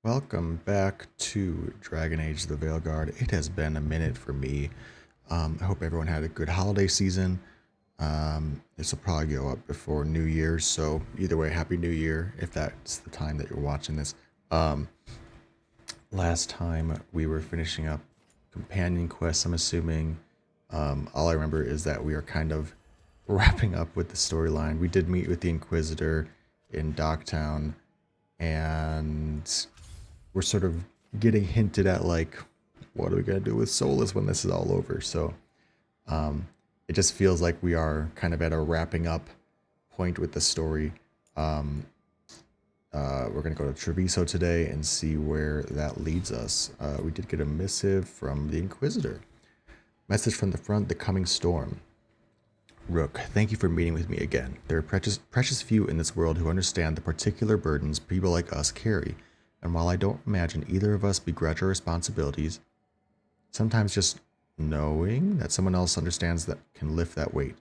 Welcome back to Dragon Age the Veilguard. It has been a minute for me. I hope everyone had a good holiday season. This will probably go up before New Year's, so either way, Happy New Year if that's the time that you're watching this. Um, Last time we were finishing up companion quests, I'm assuming. All I remember is that we are kind of wrapping up with the storyline. We did meet with the Inquisitor in Docktown, and we're sort of getting hinted at, like, what are we going to do with Solus when this is all over? So it just feels like we are kind of at a wrapping up point with the story. We're going to go to Treviso today and see where that leads us. We did get a missive from the Inquisitor. Message from the front, the coming storm. Rook, thank you for meeting with me again. There are precious few in this world who understand the particular burdens people like us carry, and while I don't imagine either of us begrudge our responsibilities, sometimes just knowing that someone else understands that can lift that weight.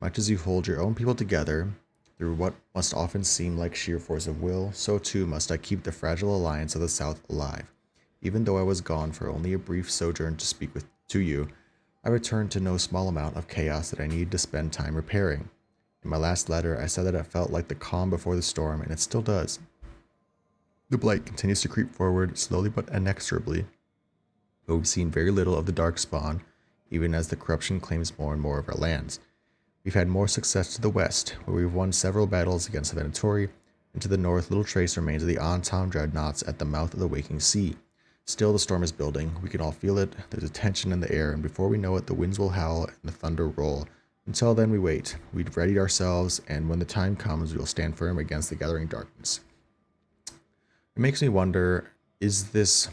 Much as you hold your own people together through what must often seem like sheer force of will, so too must I keep the fragile alliance of the South alive. Even though I was gone for only a brief sojourn to speak to you, I returned to no small amount of chaos that I needed to spend time repairing. In my last letter, I said that it felt like the calm before the storm, and it still does. The blight continues to creep forward, slowly but inexorably, but we've seen very little of the dark spawn, even as the corruption claims more and more of our lands. We've had more success to the west, where we've won several battles against the Venatori, and to the north little trace remains of the Ontown dreadnoughts at the mouth of the waking sea. Still, the storm is building. We can all feel it. There's a tension in the air, and before we know it, the winds will howl and the thunder roll. Until then, we wait. We've readied ourselves, and when the time comes, we will stand firm against the gathering darkness. It makes me wonder, is this...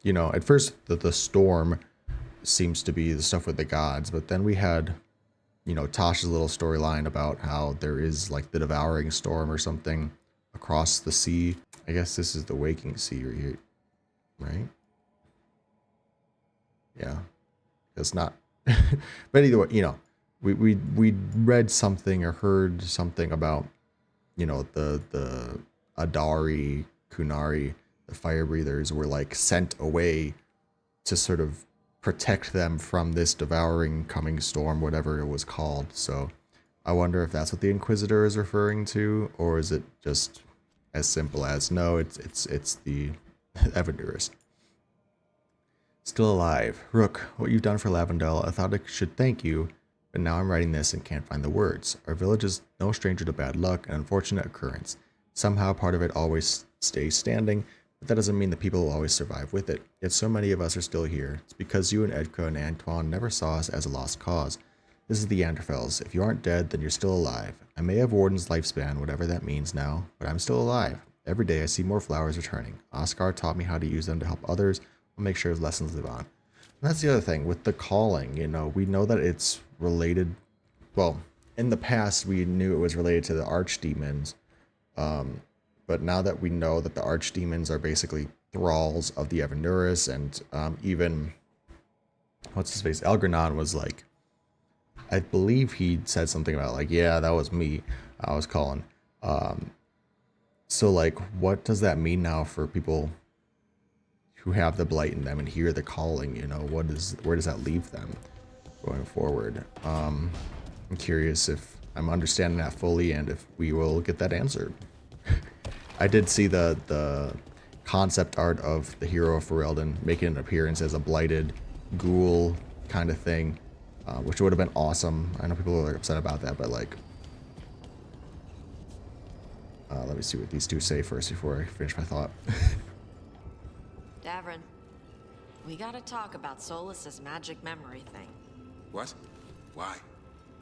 at first, the storm seems to be the stuff with the gods, but then we had, Tasha's little storyline about how there is, like, the devouring storm or something across the sea. I guess this is the waking sea right here. Right? Yeah. It's not. But either way, we read something or heard something about, the Adari, Kunari, the fire breathers were, like, sent away to sort of protect them from this devouring coming storm, whatever it was called. So I wonder if that's what the Inquisitor is referring to, or is it just as simple as, no, it's the Evandurist. Still alive. Rook, what you've done for Lavendel, I thought I should thank you, but now I'm writing this and can't find the words. Our village is no stranger to bad luck, an unfortunate occurrence. Somehow part of it always stays standing, but that doesn't mean the people will always survive with it. Yet so many of us are still here. It's because you and Edka and Antoine never saw us as a lost cause. This is the Yanderfels. If you aren't dead, then you're still alive. I may have Warden's lifespan, whatever that means now, but I'm still alive. Every day I see more flowers returning. Oscar taught me how to use them to help others. I'll make sure his lessons live on. And that's the other thing with the calling. We know that it's related. Well, in the past we knew it was related to the archdemons, but now that we know that the archdemons are basically thralls of the Evanuris, and even what's his face, Elgranon was like, I believe he said something about, like, yeah, that was me. I was calling. So, like, what does that mean now for people who have the blight in them and hear the calling? Where does that leave them going forward? I'm curious if I'm understanding that fully and if we will get that answered. I did see the concept art of the hero of Ferelden making an appearance as a blighted ghoul kind of thing, which would have been awesome. I know people are upset about that, but, like, let me see what these two say first before I finish my thought. Davrin, we gotta talk about Solus's magic memory thing. What? Why?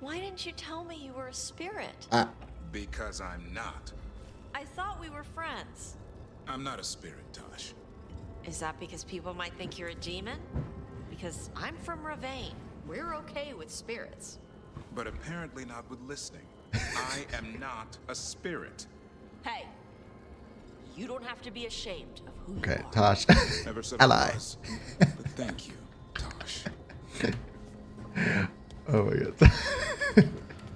Why didn't you tell me you were a spirit? Because I'm not. I thought we were friends. I'm not a spirit, Tosh. Is that because people might think you're a demon? Because I'm from Ravain. We're okay with spirits. But apparently not with listening. I am not a spirit. Hey, you don't have to be ashamed of who Okay, you are. Tosh. Never said Ally. I was. But thank you, Tosh. Oh my god.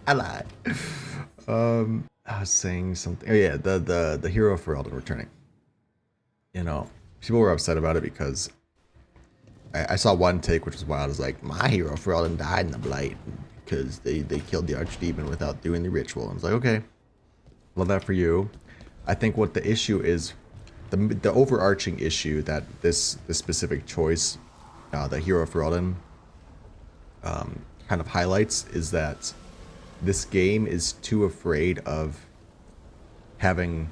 Ally. I was saying something. Oh yeah, the hero of Ferelden returning. you know, people were upset about it because I saw one take which was wild. It was like, my hero Ferelden died in the Blight because they killed the Archdemon without doing the ritual. I was like, okay, love that for you. I think what the issue is, the overarching issue that this specific choice, the hero Ferelden, kind of highlights is that this game is too afraid of having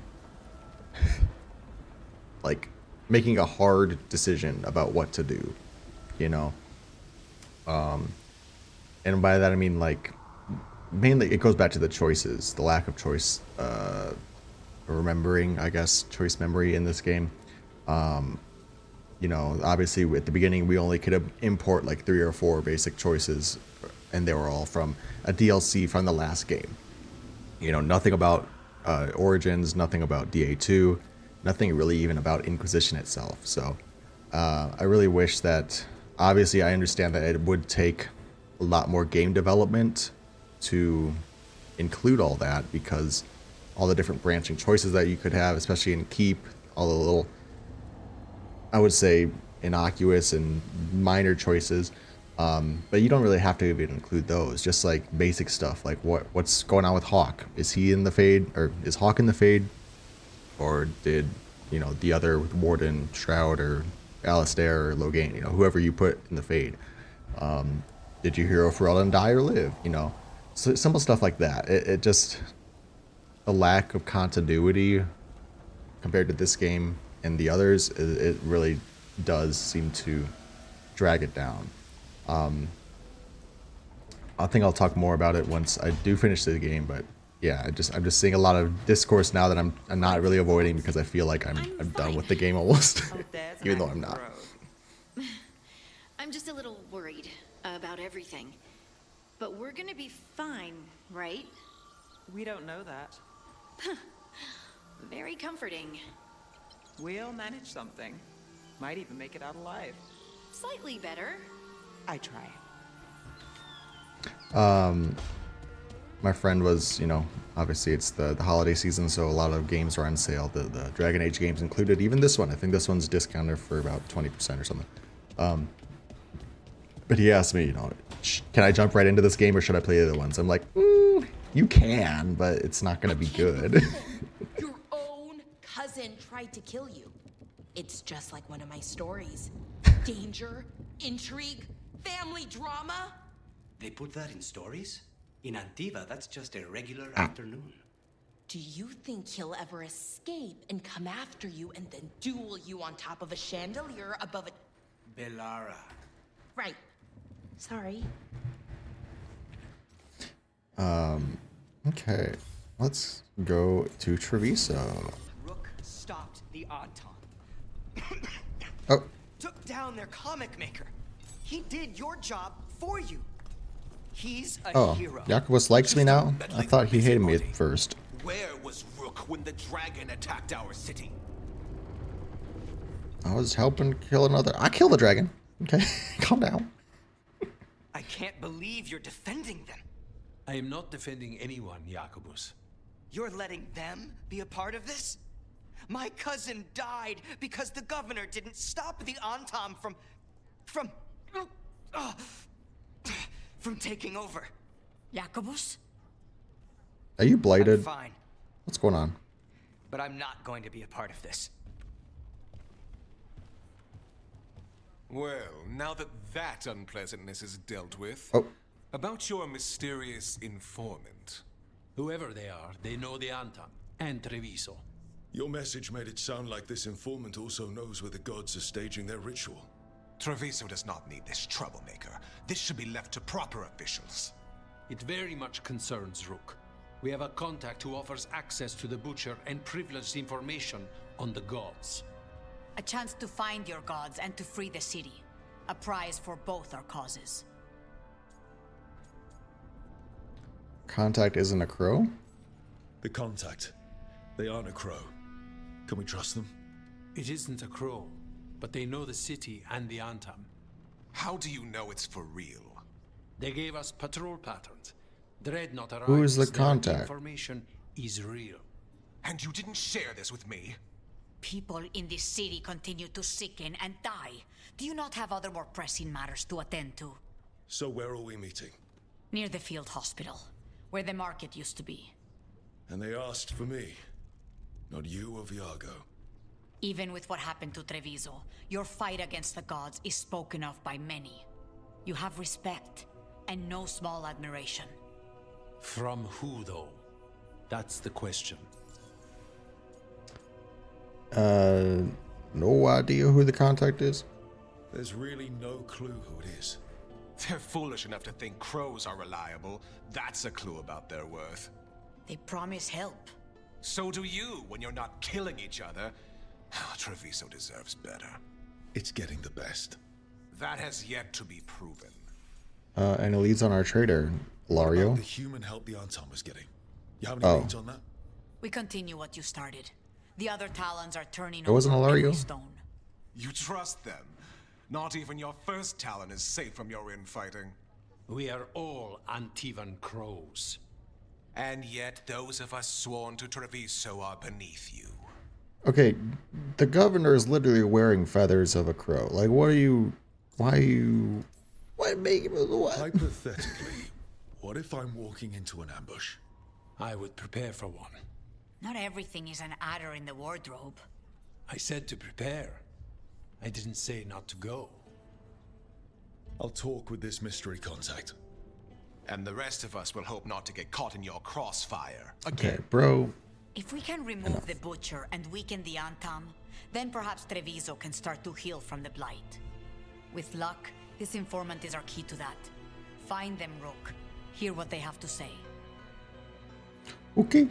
like making a hard decision about what to do, you know. And by that I mean, like, mainly it goes back to the choices, the lack of choice, remembering, I guess, choice memory in this game. You know, obviously at the beginning we only could import like 3 or 4 basic choices, and they were all from a DLC from the last game. You know, nothing about Origins, nothing about DA2, nothing really even about Inquisition itself. So I really wish that, obviously I understand that it would take a lot more game development to include all that, because all the different branching choices that you could have, especially in Keep, all the little, I would say, innocuous and minor choices, but you don't really have to even include those. Just like basic stuff, like what's going on with Hawk? Is he in the Fade, or is Hawk in the Fade, or did, you know, the other Warden, Shroud, or Alistair, or Logain, you know, whoever you put in the Fade, did your hero Ferelden die or live? You know, so simple stuff like that. It just, a lack of continuity compared to this game and the others, it really does seem to drag it down. I think I'll talk more about it once I do finish the game, but yeah, I'm just seeing a lot of discourse now that I'm not really avoiding, because I feel like I'm done with the game almost, even though I'm not. I'm just a little worried about everything. But we're gonna be fine, right? We don't know that. Very comforting. We'll manage something. Might even make it out alive. Slightly better. I try. My friend was, you know, obviously it's the holiday season, so a lot of games are on sale. The Dragon Age games included, even this one. I think this one's discounted for about 20% or something. But he asked me, you know, can I jump right into this game or should I play the other ones? I'm like, you can, but it's not going to be good. Your own cousin tried to kill you. It's just like one of my stories. Danger, intrigue, family drama. They put that in stories? In Antiva, that's just a regular afternoon. Do you think he'll ever escape and come after you and then duel you on top of a chandelier above a... Bellara. Right. Sorry. Okay, let's go to Treviso. Rook stopped the Auton. Oh, Took down their comic maker. He did your job for you. He's a hero. Jacobus likes me now? I thought he hated me at first. Where was Rook when the dragon attacked our city? I was helping kill another. I killed the dragon. Okay, calm down. I can't believe you're defending them. I am not defending anyone, Jacobus. You're letting them be a part of this? My cousin died because the governor didn't stop the Antam from taking over. Jacobus? Are you I'm blighted? fine, What's going on? but I'm not going to be a part of this. Well, now that that unpleasantness is dealt with, Oh, about your mysterious informant. Whoever they are, they know the Antam and Treviso. Your message made it sound like this informant also knows where the gods are staging their ritual. Treviso does not need this troublemaker. This should be left to proper officials. It very much concerns Rook. We have a contact who offers access to the Butcher and privileged information on the gods. A chance to find your gods and to free the city. A prize for both our causes. contact isn't a crow? The contact. They aren't a crow. Can we trust them? It isn't a crow, but they know the city and the Antam. How do you know it's for real? They gave us patrol patterns. Dreadnought arrives. Who is the there contact? information is real. And you didn't share this with me? people in this city continue to sicken and die, do you not have other more pressing matters to attend to? So where are we meeting? Near the field hospital, where the market used to be. And they asked for me. Not you or Viago. Even with what happened to Treviso, your fight against the gods is spoken of by many. You have respect, and no small admiration. From who, though? That's the question. No idea who the contact is. There's really no clue who it is. They're foolish enough to think crows are reliable. That's a clue about their worth. They promise help. So do you when you're not killing each other. Treviso deserves better. It's getting the best. That has yet to be proven. And it leads on our trader, About Lario. the human help the Anton was getting. You have any leads on that? We continue what you started. The other Talons are turning It wasn't over Alario? every stone. You trust them? Not even your first Talon is safe from your infighting. We are all Antivan crows. And yet those of us sworn to Treviso are beneath you. Okay, the governor is literally wearing feathers of a crow. Like, what are you... Why make him... What? Hypothetically, what if I'm walking into an ambush? I would prepare for one. Not everything is an adder in the wardrobe. I said to prepare. I didn't say not to go. I'll talk with this mystery contact. And the rest of us will hope not to get caught in your crossfire. Okay, bro. If we can remove the Butcher and weaken the Antam, then perhaps Treviso can start to heal from the Blight. With luck, this informant is our key to that. Find them, Rook. Hear what they have to say. Okay.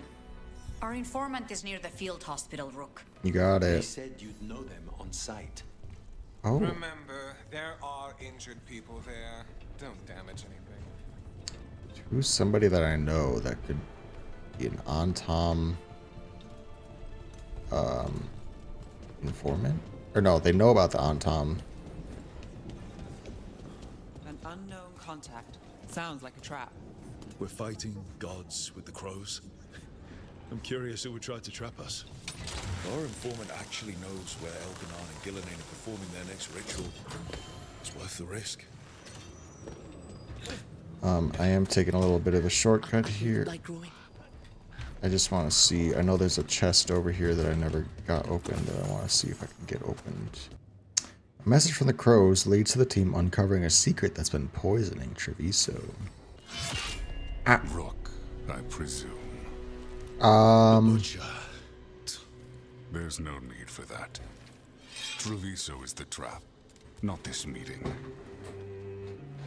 Our informant is near the field hospital, Rook. You got They it. said you'd know them on sight. Oh. Remember, there are injured people there. Don't damage anything. Who's somebody that I know that could be an Antom informant? Or no, they know about the Antom. An unknown contact. Sounds like a trap. We're fighting gods with the crows. I'm curious who would try to trap us. If our informant actually knows where Elganon and Gillenane are performing their next ritual, it's worth the risk. I am taking a little bit of a shortcut here. I just want to see. I know there's a chest over here that I never got opened that I want to see if I can get opened. A message from the crows leads to the team uncovering a secret that's been poisoning Treviso. Rook, I presume. Butcher. There's no need for that. Treviso is the trap, not this meeting.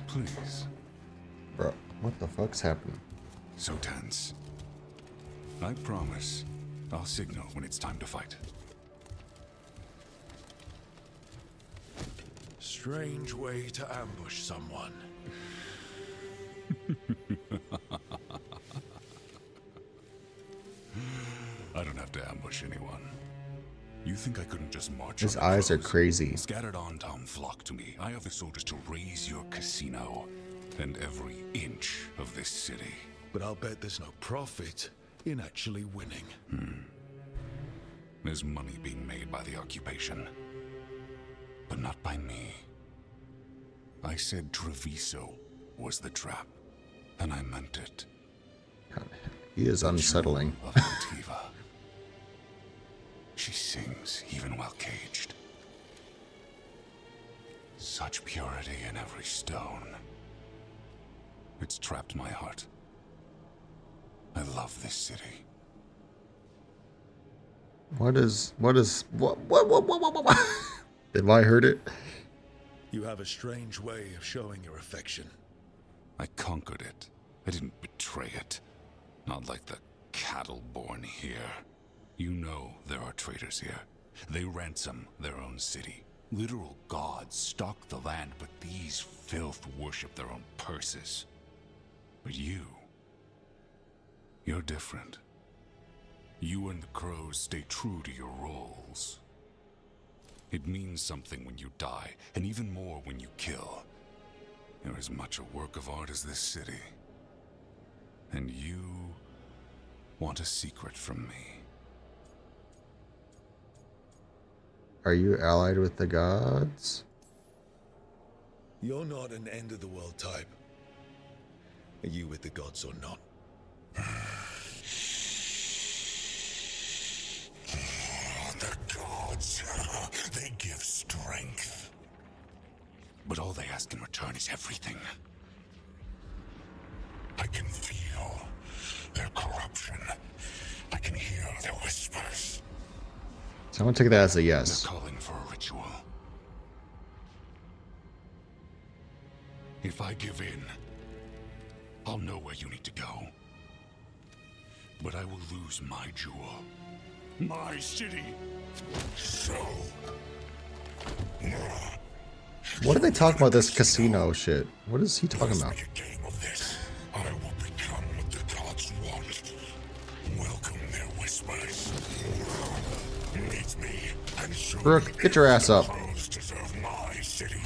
Please. Bro, what the fuck's happening? So tense. I promise I'll signal when it's time to fight. Strange way to ambush someone. I don't have to ambush anyone. You think I couldn't just march? His on the eyes are crows? crazy. Scattered on Tom flock to me. I have the soldiers to raise your casino and every inch of this city. But I'll bet there's no profit in actually winning. There's money being made by the occupation, but not by me. I said Treviso was the trap, and I meant it. He is unsettling. Of Antiva. She sings even while caged. Such purity in every stone. It's trapped my heart. I love this city. What? Have I heard it? You have a strange way of showing your affection. I conquered it. I didn't betray it. Not like the cattle born here. You know there are traitors here. They ransom their own city. Literal gods stalk the land, but these filth worship their own purses. But you're different. You and the crows stay true to your roles. It means something when you die, and even more when you kill. You're as much a work of art as this city. And you want a secret from me. Are you allied with the gods? You're not an end-of-the-world type. Are you with the gods or not? The gods, they give strength. But all they ask in return is everything. I can feel their corruption. I can hear their whispers. So I'm gonna take that as a yes. They're calling for a ritual. If I give in, I'll know where you need to go. But I will lose my jewel. My city. So... What are they talking about this casino shit? What is he talking about? I will become what the gods want. Welcome their whispers. Meet me and show Brooke, get your ass up. deserve my city.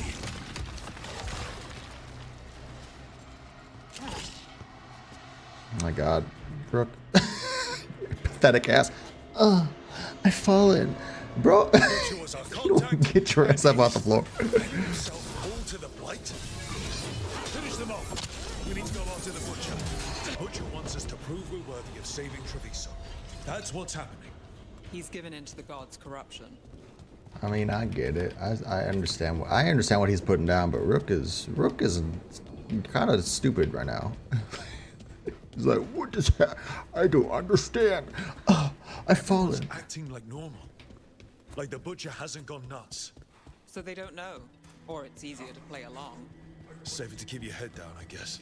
Oh my god. Brooke. Pathetic ass. I've fallen. Bro, you don't get your ass up off the floor. All to the blight. Finish them off. We need to go on to the butcher. The butcher wants us to prove we're worthy of saving Treviso. That's what's happening. He's given in to the gods' corruption. I mean, I get it. I understand. I understand what he's putting down, but Rook is kind of stupid right now. He's like, what is that? I don't understand. I've fallen. Acting like normal. Like the butcher hasn't gone nuts. So they don't know. Or it's easier to play along. Safer to keep your head down, I guess.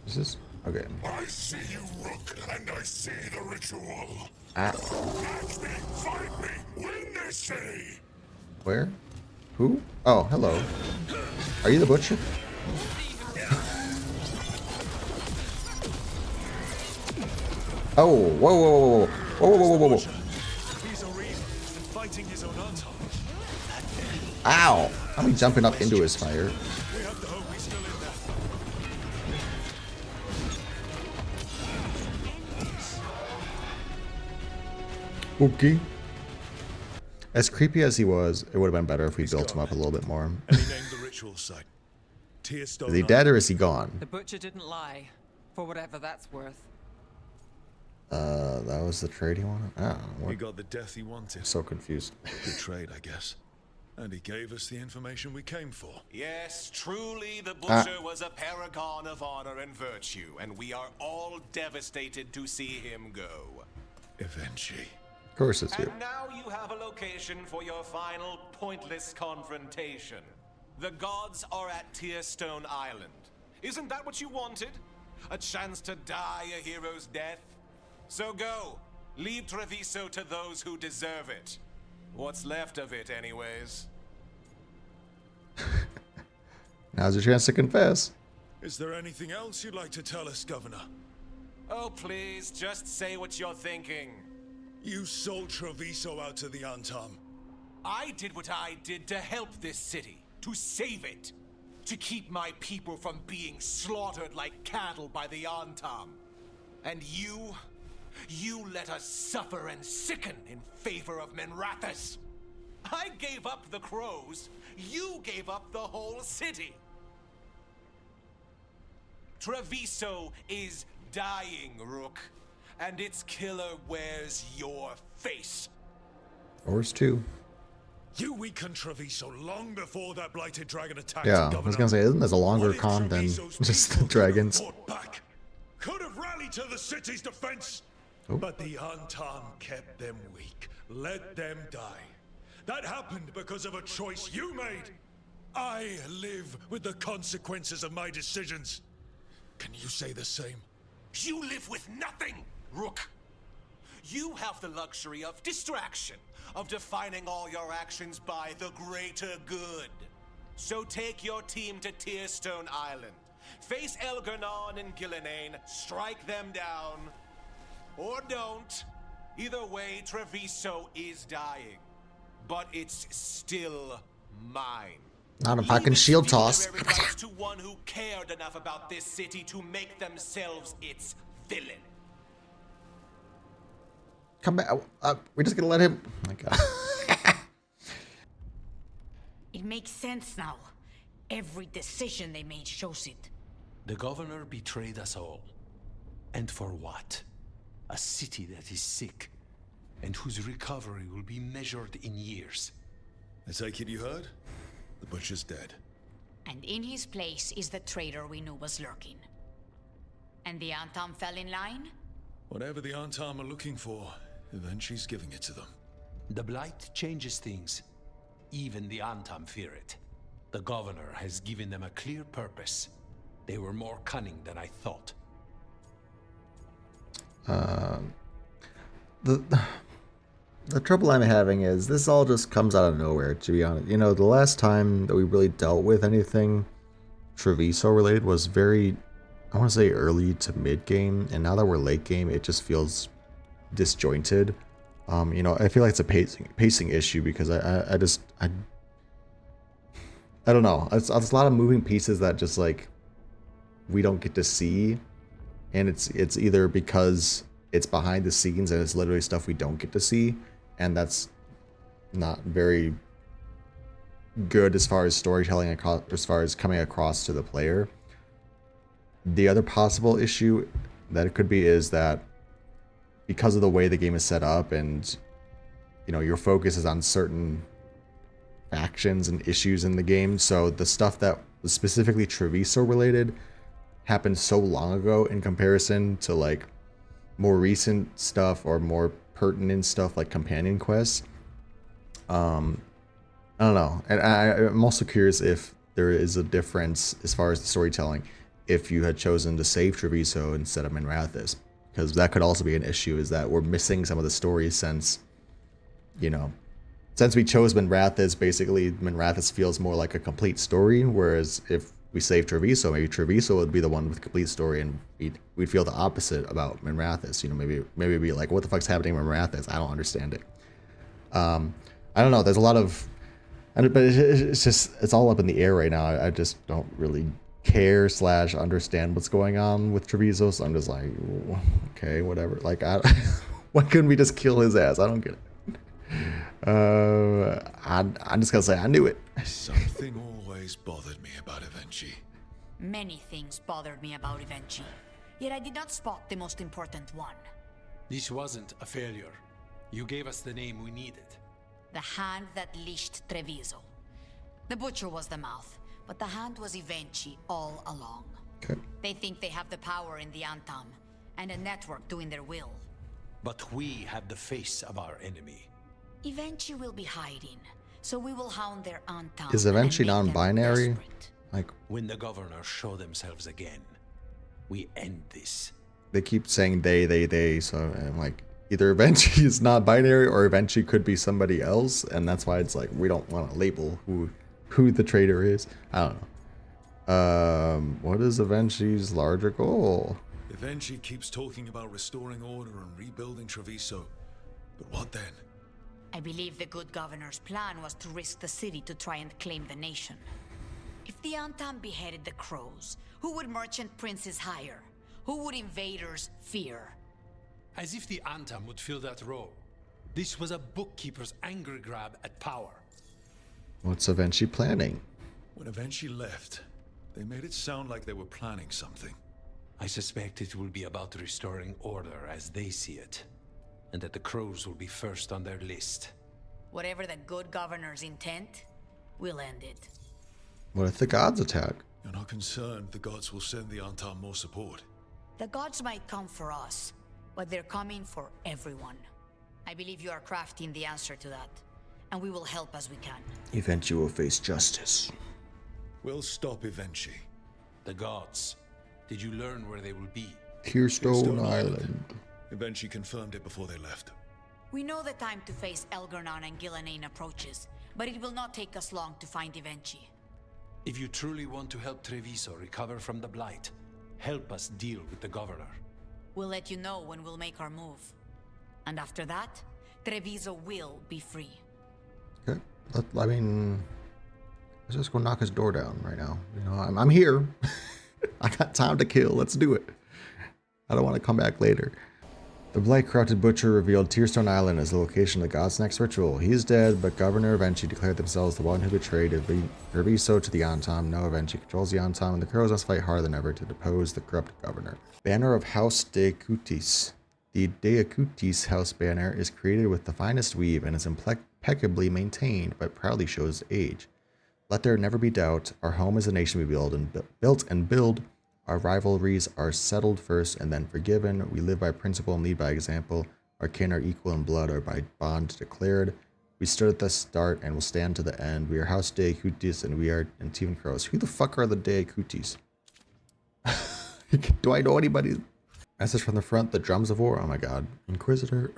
Is this okay? I see you, Rook, and I see the ritual. At Catch me, fight me, win this city. where? Who? Oh, hello. Are you the butcher? Oh, whoa, whoa, whoa, whoa, whoa, whoa, whoa, whoa, whoa. He's a reader and fighting his own anti. Ow! I'm jumping up into his fire. We have to hope he's still in there. Okay. As creepy as he was, it would have been better if we built him up a little bit more. And he named the ritual site. Is he dead or is he gone? The butcher didn't lie. For whatever that's worth. That was the trade he wanted? Oh, He what? got the death he wanted. So confused. Good trade, I guess. And he gave us the information we came for. Yes, truly the butcher was a paragon of honor and virtue, and we are all devastated to see him go. Eventually. Of course it's you. And now you have a location for your final pointless confrontation. The gods are at Tearstone Island. Isn't that what you wanted? A chance to die a hero's death? So go. Leave Treviso to those who deserve it. What's left of it, anyways. Now's your chance to confess. Is there anything else you'd like to tell us, Governor? Oh, please, just say what you're thinking. You sold Treviso out to the Antam. I did what I did to help this city, to save it, to keep my people from being slaughtered like cattle by the Antam. And you let us suffer and sicken in favor of Minrathous. I gave up the crows, you gave up the whole city. Treviso is dying, Rook, and its killer wears your face. Yours too. You weakened Treviso long before that blighted dragon attacked. Yeah, I Governor. was gonna say, isn't this a longer What if con than Treviso's just the people dragons? fought back? Could have rallied to the city's defense. Oh. But the Antam kept them weak. Let them die. That happened because of a choice you made. I live with the consequences of my decisions. Can you say the same? You live with nothing, Rook. You have the luxury of distraction, of defining all your actions by the greater good. So take your team to Tearstone Island. Face Elgernon and Gillenane, strike them down. Or don't. Either way, Treviso is dying. But it's still mine. Not if I can shield toss. To one who cared enough about this city to make themselves its villain. Come back. We're just gonna let him. Oh my God. It makes sense now. Every decision they made shows it. The governor betrayed us all. And for what? A city that is sick, and whose recovery will be measured in years. I take it you heard? The butcher's dead. And in his place is the traitor we knew was lurking. And the Antam fell in line? Whatever the Antam are looking for, Eventually's giving it to them. The Blight changes things. Even the Antam fear it. The governor has given them a clear purpose. They were more cunning than I thought. The trouble I'm having is this all just comes out of nowhere, to be honest. You know, the last time that we really dealt with anything Treviso related was very, I want to say early to mid game, and now that we're late game, it just feels disjointed. You know, I feel like it's a pacing issue because I don't know. It's a lot of moving pieces that just like we don't get to see, and it's either because it's behind the scenes and it's literally stuff we don't get to see, and that's not very good as far as storytelling, as far as coming across to the player. The other possible issue that it could be is that because of the way the game is set up and, you know, your focus is on certain factions and issues in the game, so the stuff that was specifically Treviso related happened so long ago in comparison to like more recent stuff or more pertinent stuff like companion quests. I don't know, and I'm also curious if there is a difference as far as the storytelling if you had chosen to save Treviso instead of Minrathous, because that could also be an issue, is that we're missing some of the stories since, you know, since we chose Minrathous, basically Minrathous feels more like a complete story, whereas if we save Treviso, maybe Treviso would be the one with a complete story, and we'd feel the opposite about Minrathous. You know, maybe be like, what the fuck's happening in Minrathous? I don't understand it. I don't know. There's a lot of, but it's just, it's all up in the air right now. I just don't really care / understand what's going on with Treviso, so I'm just like, okay, whatever. Like, why couldn't we just kill his ass? I don't get it. I'm just gonna say I knew it. Something always bothered me about Evenchi. Many things bothered me about Evenchi, yet I did not spot the most important one. This wasn't a failure. You gave us the name we needed. The hand that leashed Treviso. The butcher was the mouth, but the hand was Evenchi all along. Okay. They think they have the power in the Antam, and a network doing their will. But we have the face of our enemy. Evenchi will be hiding, so we will hound their Antam. Is Evenchi non-binary? Like, when the governors show themselves again, we end this. They keep saying they, so I'm like, either Evenchi is not binary or Evenchi could be somebody else, and that's why it's like we don't want to label who the traitor is. I don't know. What is Evenchi's larger goal? Evenchi keeps talking about restoring order and rebuilding Treviso. But what then? I believe the good governor's plan was to risk the city to try and claim the nation. If the Antam beheaded the crows, who would merchant princes hire? Who would invaders fear? As if the Antam would fill that role. This was a bookkeeper's angry grab at power. What's Evenchi planning? When Evenchi left, they made it sound like they were planning something. I suspect it will be about restoring order as they see it, and that the crows will be first on their list. Whatever the good governor's intent, we'll end it. What if the gods attack? You're not concerned the gods will send the Antam more support? The gods might come for us, but they're coming for everyone. I believe you are crafting the answer to that, and we will help as we can. Evenchi will face justice. We'll stop Evenchi. The gods. Did you learn where they will be? Tearstone Island. Evenchi confirmed it before they left. We know the time to face Elgar'nan and Gillenane approaches, but it will not take us long to find Evenchi. If you truly want to help Treviso recover from the Blight, help us deal with the governor. We'll let you know when we'll make our move. And after that, Treviso will be free. Okay. I mean, let's just go knock his door down right now. You know, I'm here. I got time to kill. Let's do it. I don't want to come back later. The blight-corrupted butcher revealed Tearstone Island as the location of the god's next ritual. He is dead, but Governor Avenchi declared themselves the one who betrayed Treviso to the Antom. Now Avenchi controls the Antom, and the crows must fight harder than ever to depose the corrupt governor. Banner of House de Cutis. The De Cutis house banner is created with the finest weave and is impeccably maintained, but proudly shows age. Let there never be doubt. Our home is a nation we build and build. Our rivalries are settled first and then forgiven. We live by principle and lead by example. Our kin are equal in blood or by bond declared. We stood at the start and will stand to the end. We are House De Cutis and we are Antivan Crows. Who the fuck are the De Cutis? Do I know anybody? Message from the front, the drums of war. Oh my god. Inquisitor.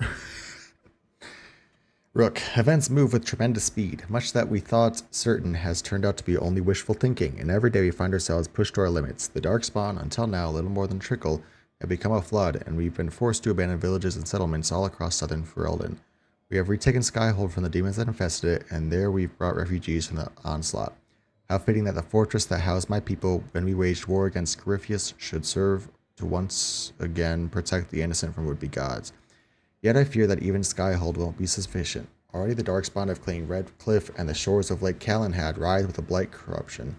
Rook, events move with tremendous speed. Much that we thought certain has turned out to be only wishful thinking, and every day we find ourselves pushed to our limits. The Darkspawn, until now little more than a trickle, have become a flood, and we've been forced to abandon villages and settlements all across southern Ferelden. We have retaken Skyhold from the demons that infested it, and there we've brought refugees from the onslaught. How fitting that the fortress that housed my people when we waged war against Corypheus should serve to once again protect the innocent from would-be gods. Yet I fear that even Skyhold won't be sufficient. Already the Darkspawn have claimed Red Cliff and the shores of Lake Calenhad rise with the blight corruption.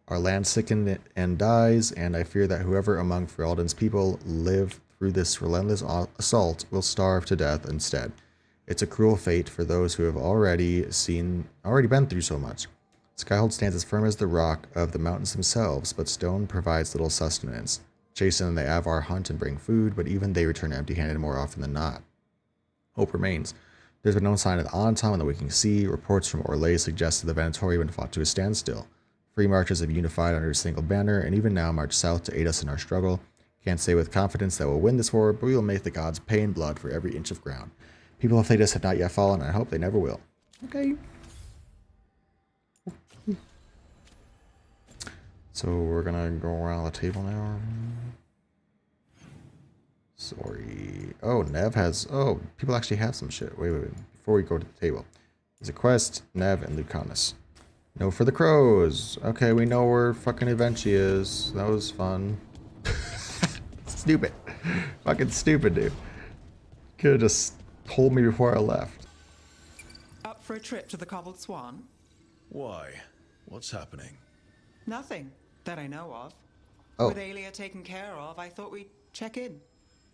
Our land sickens and dies, and I fear that whoever among Ferelden's people live through this relentless assault will starve to death instead. It's a cruel fate for those who have already been through so much. Skyhold stands as firm as the rock of the mountains themselves, but stone provides little sustenance. Jason and the Avar hunt and bring food, but even they return empty-handed more often than not. Hope remains. There's been no sign of the Antom in the Waking Sea. Reports from Orlais suggest that the Venatori have been fought to a standstill. Free marches have unified under a single banner, and even now march south to aid us in our struggle. Can't say with confidence that we'll win this war, but we will make the gods pay in blood for every inch of ground. People of Thedas have not yet fallen, and I hope they never will. Okay. So we're gonna go around the table now. Sorry. Oh, Nev has... Oh, people actually have some shit. Wait. Before we go to the table. There's a quest, Nev and Lucanus. No for the crows. Okay, we know where fucking Avenchi is. That was fun. Stupid. Fucking stupid, dude. Could have just told me before I left. Up for a trip to the Cobbled Swan? Why? What's happening? Nothing that I know of. Oh. With Aelia taken care of, I thought we'd check in.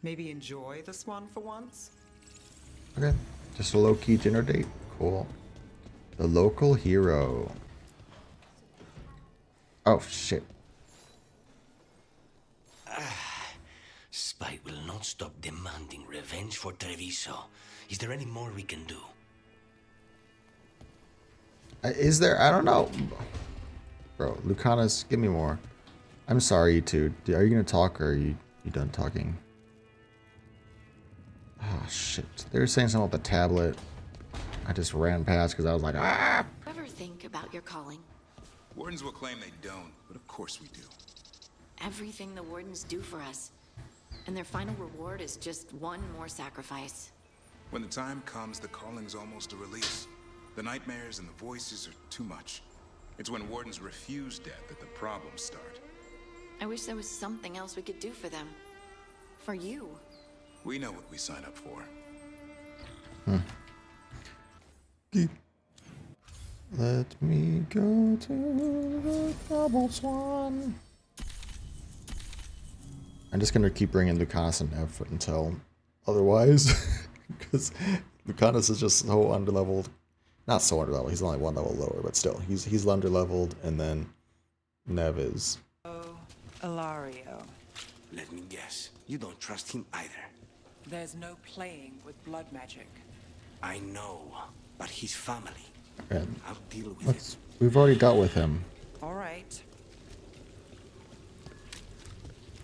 Maybe enjoy the Swan for once? Okay. Just a low-key dinner date. Cool. The local hero. Oh, shit. Spite will not stop demanding revenge for Treviso. Is there any more we can do? Is there? I don't know. Bro, Lucanus, give me more. I'm sorry, you two. Are you going to talk or are you done talking? Oh, shit. They were saying something about the tablet. I just ran past because I was like, ah! Ever think about your calling? Wardens will claim they don't, but of course we do. Everything the Wardens do for us. And their final reward is just one more sacrifice. When the time comes, the calling's almost a release. The nightmares and the voices are too much. It's when Wardens refuse death that the problems start. I wish there was something else we could do for them. For you. We know what we sign up for. Let me go to the Cobbled Swan. I'm just gonna keep bringing Lucanus and Nev until otherwise, because Lucanus is just so underleveled. Not so underleveled. He's only one level lower, but still, he's underleveled, and then Nev is. Oh, Ilario. Let me guess. You don't trust him either. There's no playing with blood magic. I know, but his family. And I'll deal with it. we've already dealt with him. All right.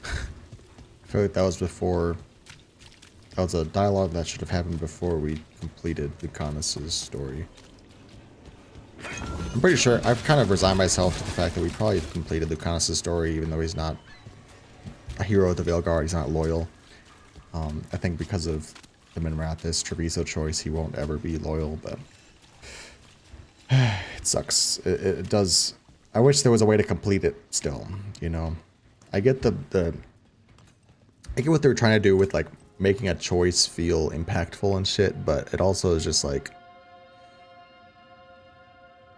I feel like that was before. That was a dialogue that should have happened before we completed Lucanus's story. I'm pretty sure I've kind of resigned myself to the fact that we probably completed Lucanus's story, even though he's not a hero of the Veilguard. He's not loyal. I think because of the Minrathis Treviso choice, he won't ever be loyal, but it sucks. It does. I wish there was a way to complete it still, you know. I get I get what they were trying to do with like making a choice feel impactful and shit, but it also is just like,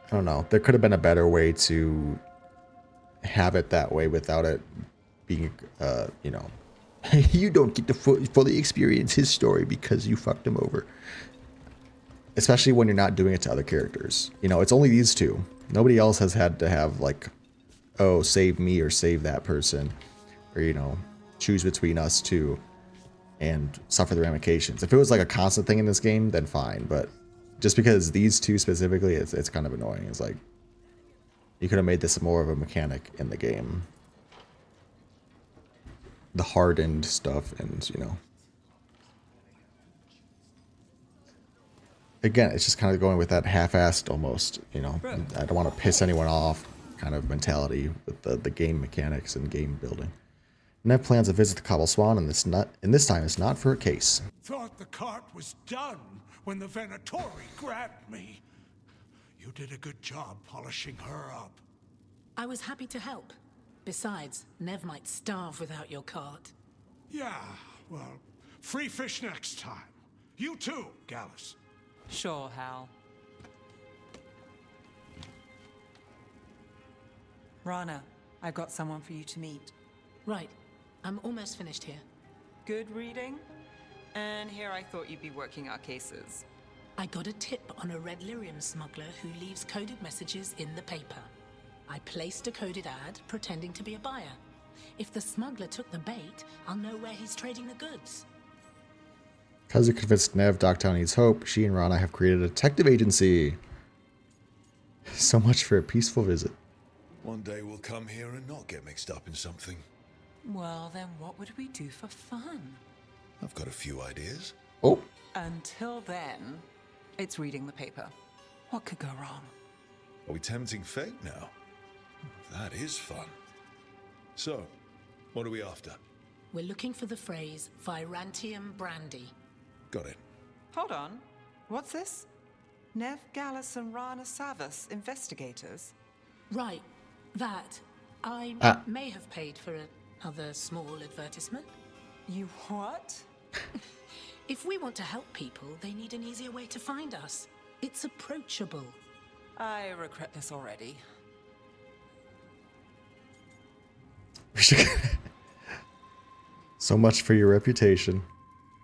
I don't know. There could have been a better way to have it that way without it being, you know, you don't get to fully experience his story because you fucked him over. Especially when you're not doing it to other characters. You know, it's only these two. Nobody else has had to have like, oh, save me or save that person. Or, you know, choose between us two and suffer the ramifications. If it was like a constant thing in this game, then fine. But just because these two specifically, it's kind of annoying. It's like, you could have made this more of a mechanic in the game. The hardened stuff and, you know. Again, it's just kind of going with that half-assed almost, you know. I don't want to piss anyone off kind of mentality with the game mechanics and game building. Nev plans to visit the Cobble Swan, and this time it's not for a case. Thought the cart was done when the Venatori grabbed me. You did a good job polishing her up. I was happy to help. Besides, Nev might starve without your cart. Yeah, well, free fish next time. You too, Gallus. Sure, Hal. Rana, I've got someone for you to meet. Right. I'm almost finished here. Good reading? And here I thought you'd be working our cases. I got a tip on a red lyrium smuggler who leaves coded messages in the paper. I placed a coded ad pretending to be a buyer. If the smuggler took the bait, I'll know where he's trading the goods. Because you convinced Nev Dogtown needs hope, she and Rana have created a detective agency. So much for a peaceful visit. One day we'll come here and not get mixed up in something. Well, then what would we do for fun? I've got a few ideas. Oh. Until then, it's reading the paper. What could go wrong? Are we tempting fate now? That is fun. So, what are we after? We're looking for the phrase Virantium Brandy. Got it. Hold on. What's this? Nev Gallus and Rana Savas, investigators? Right. That. I may have paid for another small advertisement. You what? If we want to help people, they need an easier way to find us. It's approachable. I regret this already. So much for your reputation.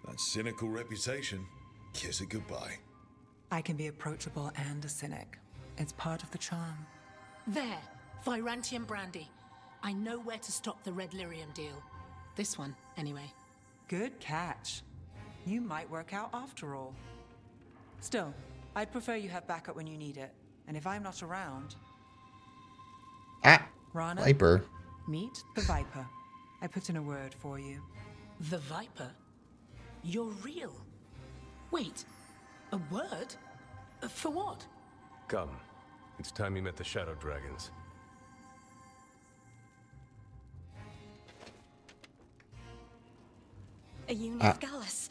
That cynical reputation. Kiss it goodbye. I can be approachable and a cynic. It's part of the charm. There. Virantium Brandy. I know where to stop the red lyrium deal. This one, anyway. Good catch. You might work out after all. Still, I'd prefer you have backup when you need it. And if I'm not around... Rana, Viper. Meet the Viper. I put in a word for you. The Viper? You're real? Wait, a word? For what? Come. It's time you met the Shadow Dragons. Are you Nev Gallus?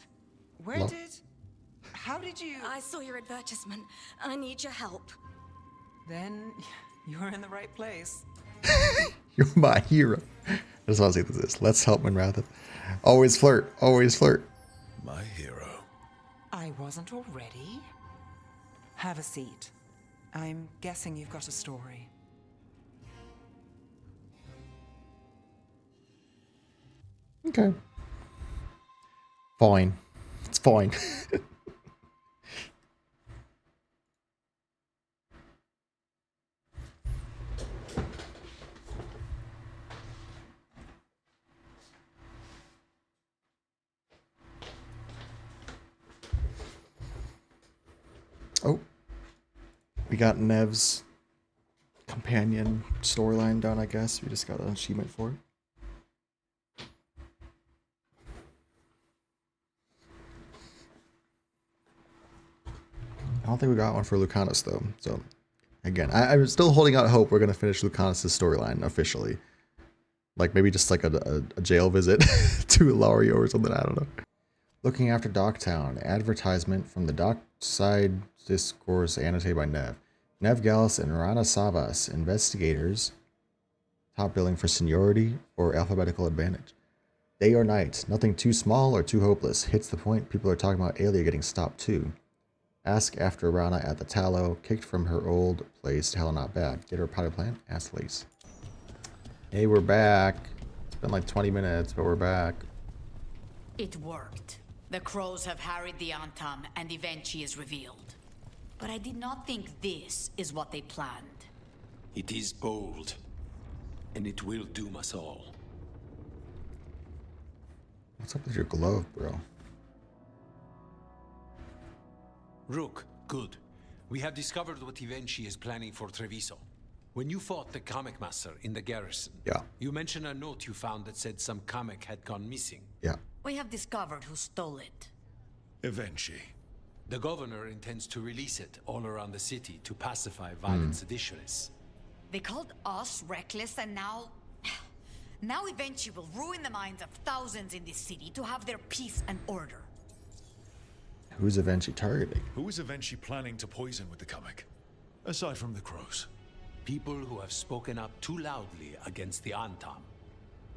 How did you... I saw your advertisement. I need your help. Then you're in the right place. You're my hero. I just want to say this. Let's help Manratha. Always flirt. Always flirt. My hero. I wasn't already. Have a seat. I'm guessing you've got a story. Okay. Fine. It's fine. Oh. We got Nev's companion storyline done, I guess. We just got an achievement for it. I don't think we got one for Lucanus, though. So, again, I'm still holding out hope we're going to finish Lucanus' storyline officially. Like, maybe just like a jail visit to Lario or something, I don't know. Looking after Docktown, advertisement from the Dockside Discourse annotated by Nev. Nev Gallus and Rana Savas, investigators, top billing for seniority or alphabetical advantage. Day or night, nothing too small or too hopeless. Hits the point, people are talking about Aelia getting stopped too. Ask after Rana at the Tallow, kicked from her old place, hell not bad. Get her potted plant? Ask Lace. Hey, we're back. It's been like 20 minutes, but we're back. It worked. The crows have harried the Antam, and Evenchi is revealed. But I did not think this is what they planned. It is bold, and it will doom us all. What's up with your glove, bro? Rook, good. We have discovered what Evenchi is planning for Treviso. When you fought the Kamek Master in the garrison, you mentioned a note you found that said some Kamek had gone missing. Yeah. We have discovered who stole it. Evenchi. The governor intends to release it all around the city to pacify violent seditionists. They called us reckless, and now... Now Evenchi will ruin the minds of thousands in this city to have their peace and order. Who's Evenchi targeting? Who is Evenchi planning to poison with the Kamek? Aside from the crows. People who have spoken up too loudly against the Antam.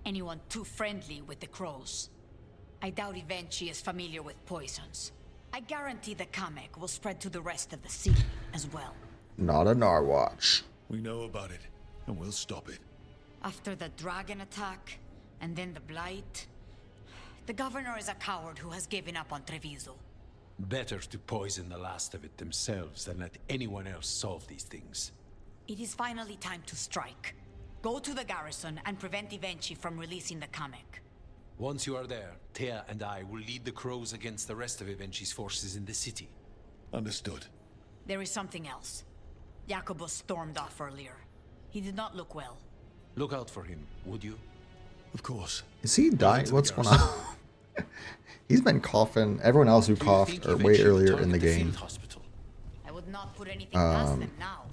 Anyone too friendly with the crows. I doubt Evenchi is familiar with poisons. I guarantee the Kamek will spread to the rest of the city as well. Not a Narwatch. We know about it, and we'll stop it. After the dragon attack, and then the blight, the governor is a coward who has given up on Treviso. Better to poison the last of it themselves than let anyone else solve these things. It is finally time to strike. Go to the garrison and prevent Evenchi from releasing the Kamek. Once you are there, Thea and I will lead the crows against the rest of Evenchi's forces in the city. Understood. There is something else. Jacobus stormed off earlier. He did not look well. Look out for him, would you? Of course. Is he dying? What's going on? He's been coughing. Everyone else who coughed way earlier in the game, I would not put anything past them now.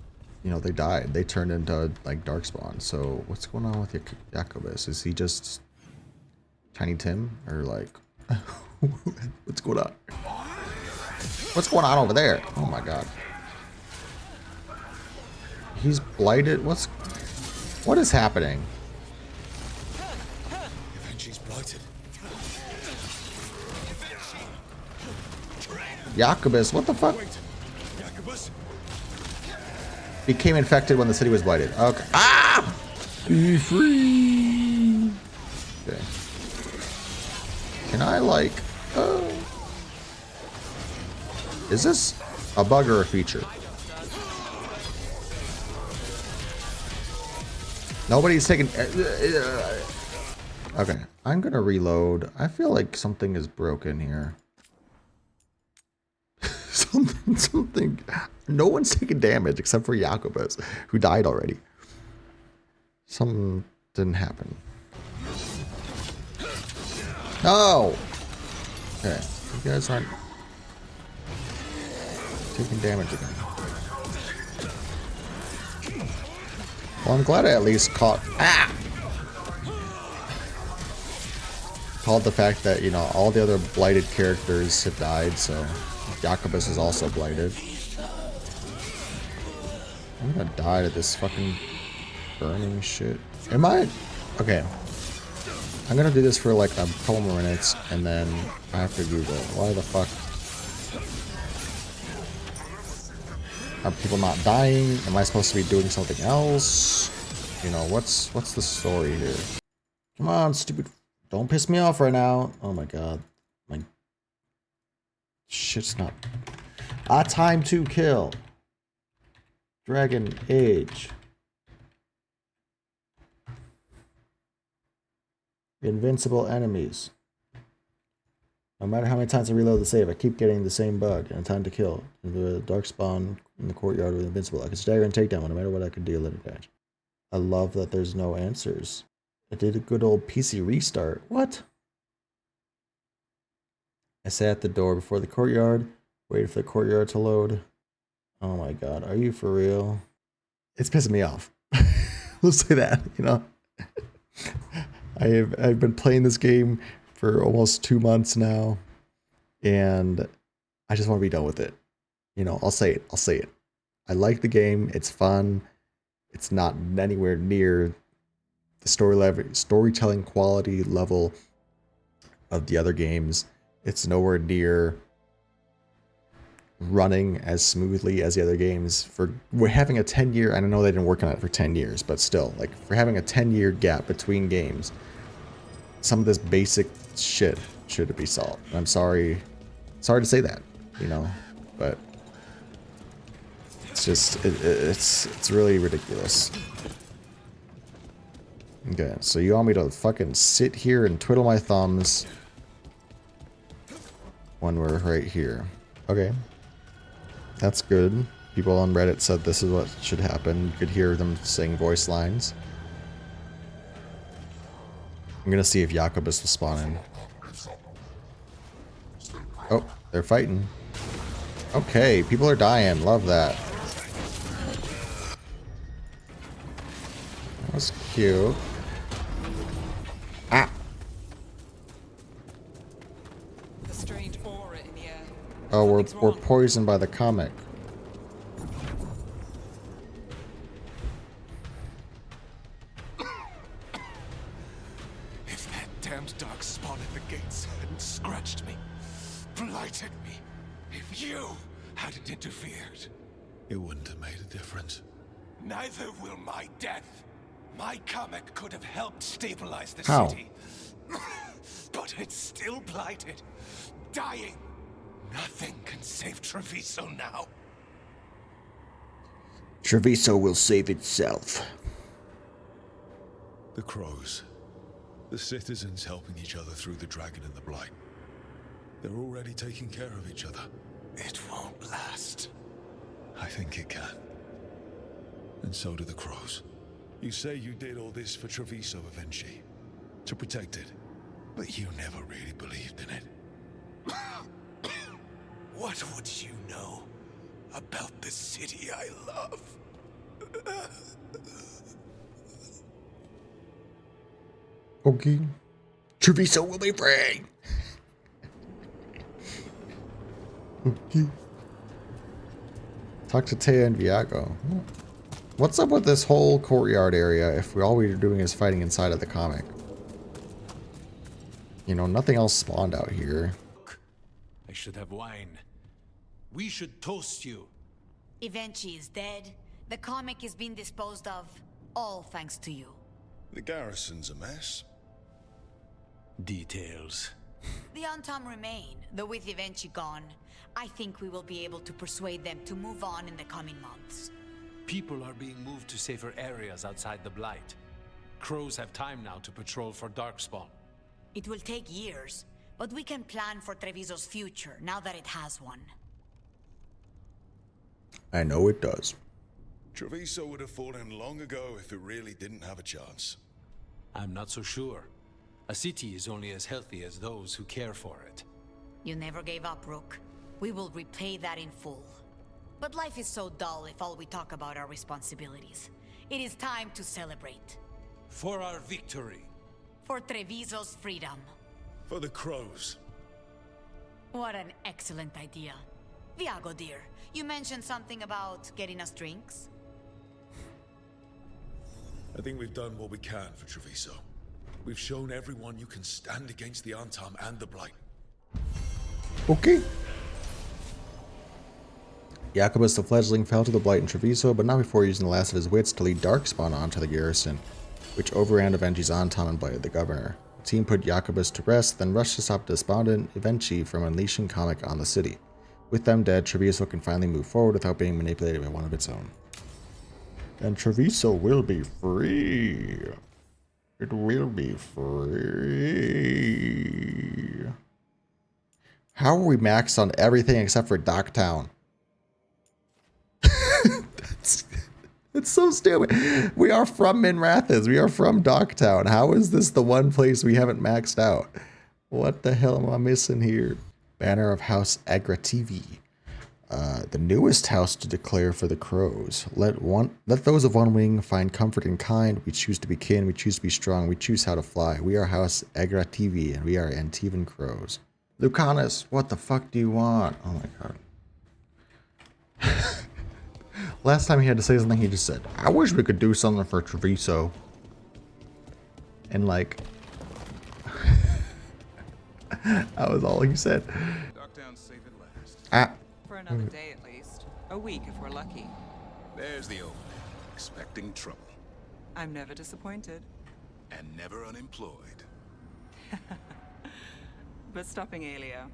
you know, they died. They turned into like Darkspawn. So what's going on with Jacobus? Is he just Tiny Tim, or like what's going on? What's going on over there? Oh my god. He's blighted. What is happening? Evenchi's blighted. Jacobus, what the fuck? Jacobus? Became infected when the city was blighted. Okay. Ah! Be free. Okay. Can I like? Is this a bug or a feature? Nobody's taking. Okay, I'm gonna reload. I feel like something is broken here. something. No one's taking damage except for Jacobus, who died already. Something didn't happen. No. Okay, you guys aren't taking damage again. Well, I'm glad I at least caught the fact that, you know, all the other blighted characters have died, so Jacobus is also blighted. I'm gonna die to this fucking burning shit. Am I? Okay. I'm gonna do this for like a couple more minutes, and then I have to Google why the fuck are people not dying? Am I supposed to be doing something else? You know, what's the story here? Come on, stupid! Don't piss me off right now. Oh my god, my shit's not. Time to kill. Dragon Age. Invincible enemies. No matter how many times I reload the save, I keep getting the same bug and time to kill. The Darkspawn in the courtyard with invincible. I can stagger and take down no matter what I can deal in damage. I love that there's no answers. I did a good old PC restart. What? I sat at the door before the courtyard, waited for the courtyard to load. Oh my god, are you for real? It's pissing me off. We'll say that, you know. I've been playing this game for almost 2 months now, and I just want to be done with it. You know, I'll say it. I like the game. It's fun. It's not anywhere near the storytelling quality level of the other games. It's nowhere near running as smoothly as the other games. We're having a 10-year, I know they didn't work on it for 10 years, but still, like, for having a 10-year gap between games, some of this basic shit should be solved. I'm sorry to say that, you know, but it's just, it's really ridiculous. Okay, so you want me to fucking sit here and twiddle my thumbs when we're right here. Okay. That's good. People on Reddit said this is what should happen. You could hear them saying voice lines. I'm gonna see if Jacobus will spawn in. Oh, they're fighting. Okay, people are dying. Love that. That was cute. Ah! The strange aura in the air. Oh, we're poisoned by the comic. If that damned dark spawn at the gates hadn't scratched me, blighted me, if you hadn't interfered, it wouldn't have made a difference. Neither will my death. My comic could have helped stabilize the How? city. But it's still blighted, dying. Nothing can save Treviso now. Treviso will save itself. The crows. The citizens helping each other through the dragon and the blight. They're already taking care of each other. It won't last. I think it can. And so do the crows. You say you did all this for Treviso Avenchi, to protect it, but you never really believed in it. What would you know about the city I love? Okay. Treviso will be free! Okay. Talk to Taya and Viago. What's up with this whole courtyard area if all we're doing is fighting inside of the comic? You know, nothing else spawned out here. I should have wine. We should toast you. Evenchi is dead. The comic is being disposed of. All thanks to you. The garrison's a mess. Details. The Antam remain, though with Evenchi gone, I think we will be able to persuade them to move on in the coming months. People are being moved to safer areas outside the Blight. Crows have time now to patrol for Darkspawn. It will take years, but we can plan for Treviso's future now that it has one. I know it does. Treviso would have fallen long ago if it really didn't have a chance. I'm not so sure. A city is only as healthy as those who care for it. You never gave up, Rook. We will repay that in full. But life is so dull if all we talk about are responsibilities. It is time to celebrate. For our victory. For Treviso's freedom. For the crows. What an excellent idea. Viago, dear, you mentioned something about getting us drinks? I think we've done what we can for Treviso. We've shown everyone you can stand against the Antam and the Blight. Okay. Jacobus the Fledgling fell to the Blight in Treviso, but not before using the last of his wits to lead Darkspawn onto the garrison, which overran Evenchi's Antam and blighted the governor. The team put Jacobus to rest, then rushed to stop despondent Evenchi from unleashing Comic on the city. With them dead, Treviso can finally move forward without being manipulated by one of its own. And Treviso will be free. It will be free. How are we maxed on everything except for Docktown? It's so stupid. We are from Minrathis. We are from Docktown. How is this the one place we haven't maxed out? What the hell am I missing here? Banner of House Agrativi. The newest house to declare for the crows. Let those of one wing find comfort in kind. We choose to be kin. We choose to be strong. We choose how to fly. We are House Agrativi, and we are Antivan crows. Lucanus, what the fuck do you want? Oh my god. Last time he had to say something, he just said, I wish we could do something for Treviso. And like... That was all he said. Docktown safe at last. Ah. For another day at least. A week if we're lucky. There's the old man, expecting trouble. I'm never disappointed. And never unemployed. But stopping Aelia,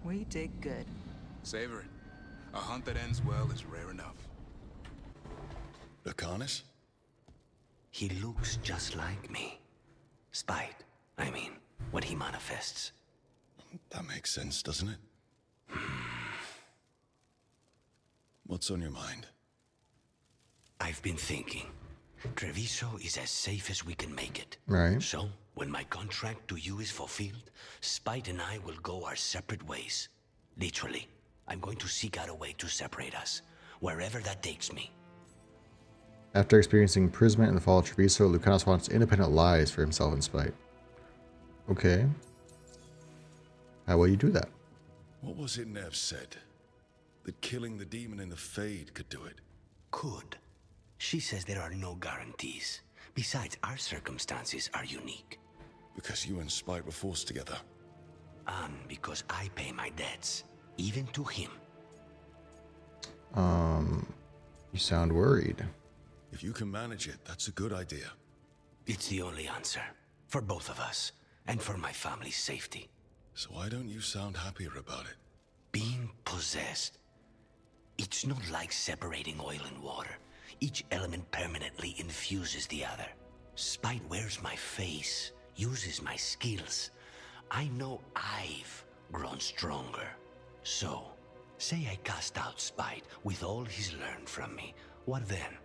we did good. Savor it. A hunt that ends well is rare enough. Lucanus? He looks just like me. Spite, I mean, when he manifests. That makes sense, doesn't it? What's on your mind? I've been thinking. Treviso is as safe as we can make it. Right. So, when my contract to you is fulfilled, Spite and I will go our separate ways. Literally. I'm going to seek out a way to separate us, wherever that takes me. After experiencing imprisonment in the fall of Treviso, Lucanus wants independent lives for himself and Spite. Okay. How will you do that? What was it Nev said? That killing the demon in the Fade could do it? Could. She says there are no guarantees. Besides, our circumstances are unique. Because you and Spite were forced together. And because I pay my debts, even to him. You sound worried. If you can manage it, that's a good idea. It's the only answer. For both of us. And for my family's safety. So why don't you sound happier about it? Being possessed. It's not like separating oil and water. Each element permanently infuses the other. Spite wears my face, uses my skills. I know I've grown stronger. So, say I cast out Spite with all he's learned from me. What then?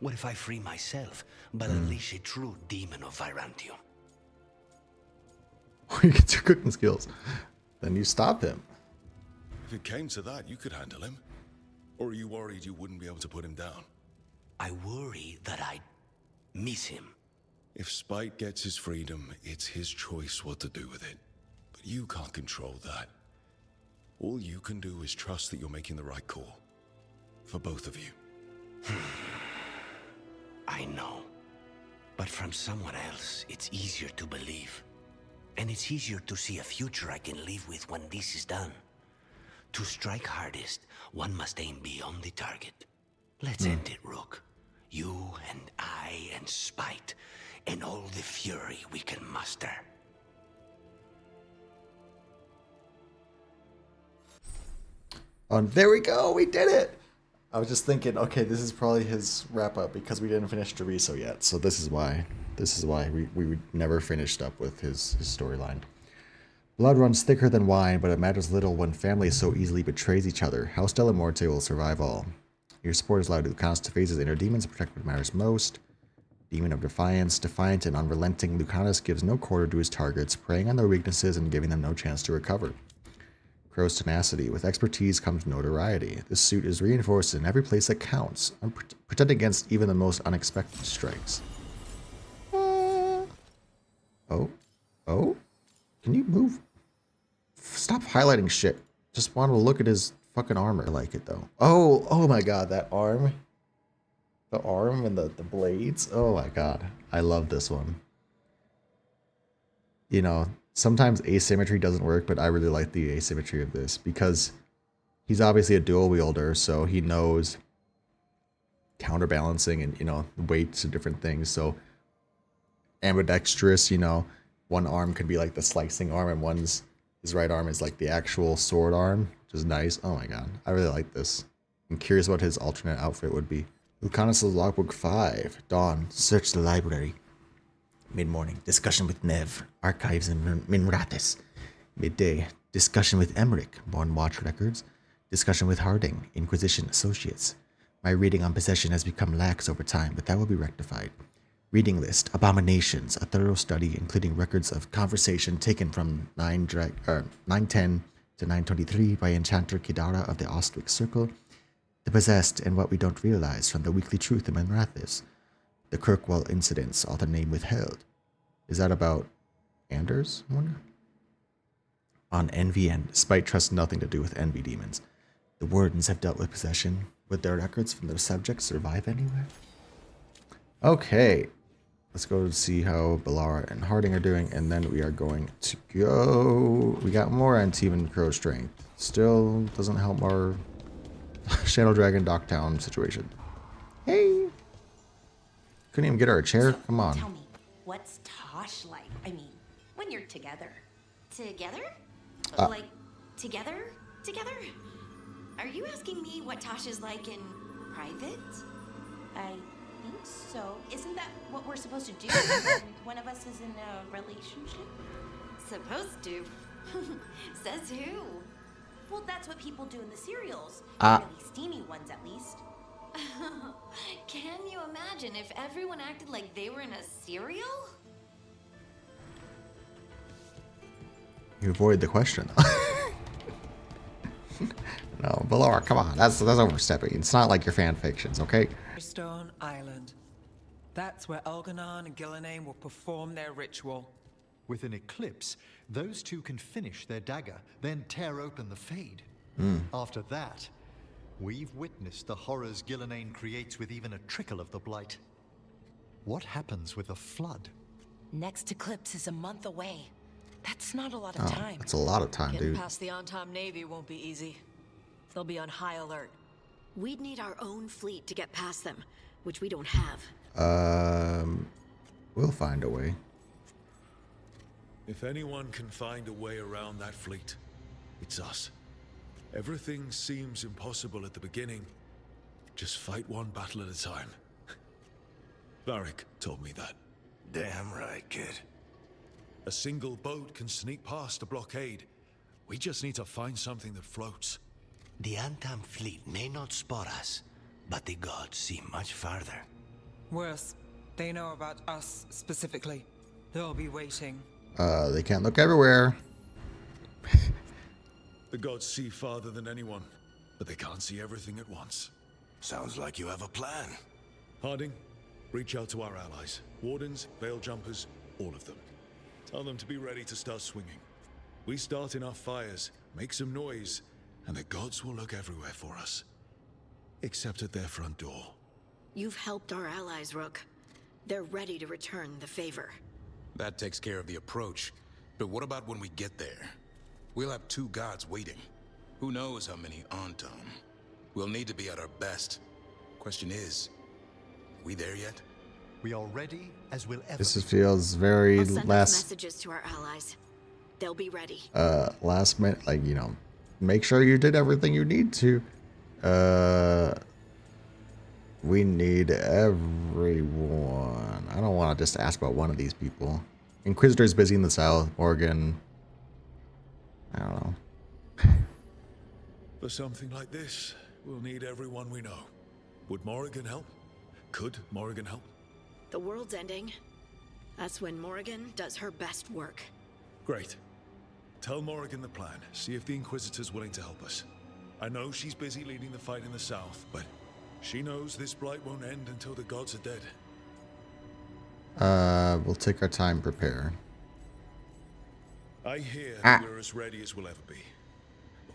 What if I free myself, but unleash a true demon of Virantium? You get your cooking skills. Then you stop him. If it came to that, you could handle him. Or are you worried you wouldn't be able to put him down? I worry that I'd miss him. If Spite gets his freedom, it's his choice what to do with it. But you can't control that. All you can do is trust that you're making the right call. For both of you. I know. But from someone else, it's easier to believe. And it's easier to see a future I can live with when this is done. To strike hardest, one must aim beyond the target. Let's end it, Rook. You and I and Spite, and all the fury we can muster. There we go. We did it. I was just thinking, okay, this is probably his wrap up because we didn't finish Treviso yet. So this is why. This is why we never finished up with his storyline. Blood runs thicker than wine, but it matters little when families so easily betrays each other. House Della Morte will survive all. Your support is allowed Lucanus to face his inner demons, protect what matters most. Demon of Defiance. Defiant and unrelenting, Lucanus gives no quarter to his targets, preying on their weaknesses and giving them no chance to recover. Crow's tenacity. With expertise comes notoriety. This suit is reinforced in every place that counts, protect against even the most unexpected strikes. Oh? Can you move? Stop highlighting shit. Just want to look at his fucking armor. I like it though. Oh my god, that arm. The arm and the blades. Oh my god. I love this one. You know, sometimes asymmetry doesn't work, but I really like the asymmetry of this because he's obviously a dual wielder, so he knows counterbalancing and, you know, weights of different things. So ambidextrous, you know, one arm could be like the slicing arm and his right arm is like the actual sword arm, which is nice. Oh my god, I really like this. I'm curious what his alternate outfit would be. Lucanus' Logbook 5. Dawn. Search the library. Mid-morning. Discussion with Nev. Archives in Minratis. Midday. Discussion with Emmerich. Born Watch Records. Discussion with Harding. Inquisition Associates. My reading on possession has become lax over time, but that will be rectified. Reading list. Abominations. A thorough study, including records of conversation taken from 910 to 923 by Enchanter Kidara of the Ostwick Circle. The Possessed and What We Don't Realize from the Weekly Truth in Manrathis. The Kirkwall Incidents, author name withheld. Is that about Anders, I wonder? On NVN, Spite trusts nothing to do with envy demons. The Wardens have dealt with possession. Would their records from their subjects survive anywhere? Okay. Let's go see how Bellara and Harding are doing, and then we are going to go. We got more Antivan Crow strength. Still doesn't help our Shadow Dragon Docktown situation. Hey! Couldn't even get her a chair? Come on. Tell me, what's Tosh like? I mean, when you're together. Together? Uh. Like, together? Together? Are you asking me what Tosh is like in private? I think so. Isn't that what we're supposed to do when one of us is in a relationship? Supposed to. Says who? Well, that's what people do in the serials. Ah. Really steamy ones, at least. Can you imagine if everyone acted like they were in a serial? You avoid the question. No, Bellara, come on. That's overstepping. It's not like your fan fictions, okay? Stone Island. That's where Elganon and Gillenane will perform their ritual. With an eclipse, those two can finish their dagger, then tear open the Fade. After that, we've witnessed the horrors Gillenane creates with even a trickle of the Blight. What happens with a flood? Next eclipse is a month away. That's not a lot of time. That's a lot of time, Getting dude. past the Antom Navy won't be easy. They'll be on high alert. We'd need our own fleet to get past them, which we don't have. We'll find a way. If anyone can find a way around that fleet, it's us. Everything seems impossible at the beginning. Just fight one battle at a time. Varric told me that. Damn right, kid. A single boat can sneak past a blockade. We just need to find something that floats. The Antam fleet may not spot us, but the gods see much farther. Worse, they know about us specifically. They'll be waiting. They can't look everywhere. The gods see farther than anyone, but they can't see everything at once. Sounds like you have a plan. Harding, reach out to our allies. Wardens, Veil Jumpers, all of them. Tell them to be ready to start swinging. We start enough fires, make some noise, and the gods will look everywhere for us. Except at their front door. You've helped our allies, Rook. They're ready to return the favor. That takes care of the approach. But what about when we get there? We'll have two gods waiting. Who knows how many Antom? We'll need to be at our best. Question is, are we there yet? We are ready as we'll ever. This feels very I'll send last messages to our allies. They'll be ready. last minute, like, you know, make sure you did everything you need to. We need everyone. I don't want to just ask about one of these people. Inquisitor's busy in the south. Morgan, I don't know. For something like this, we'll need everyone we know. Would Morrigan help? Could Morrigan help? The world's ending. That's when Morrigan does her best work. Great. Tell Morrigan the plan. See if the Inquisitor's willing to help us. I know she's busy leading the fight in the south, but she knows this blight won't end until the gods are dead. We'll take our time, prepare. I hear that we're as ready as we'll ever be.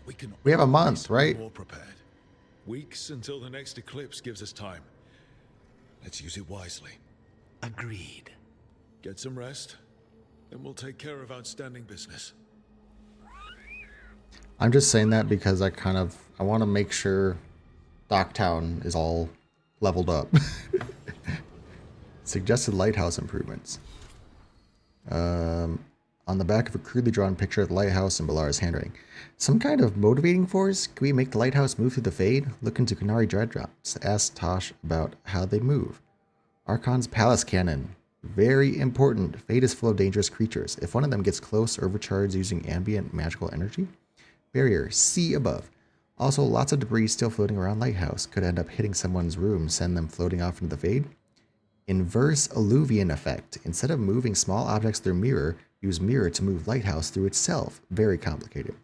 But we have a month, right? More prepared. Weeks until the next eclipse gives us time. Let's use it wisely. Agreed. Get some rest, then we'll take care of outstanding business. I'm just saying that because I want to make sure Docktown is all leveled up. Suggested lighthouse improvements. On the back of a crudely drawn picture of the lighthouse and Bellara's handwriting. Some kind of motivating force? Can we make the lighthouse move through the Fade? Look into Qunari Dreadnoughts. Ask Tosh about how they move. Archon's Palace Cannon. Very important. Fade is full of dangerous creatures. If one of them gets close or overcharged using ambient magical energy. Barrier. See above. Also, lots of debris still floating around Lighthouse. Could end up hitting someone's room, send them floating off into the Fade. Inverse Alluvian effect. Instead of moving small objects through mirror, use mirror to move Lighthouse through itself. Very complicated.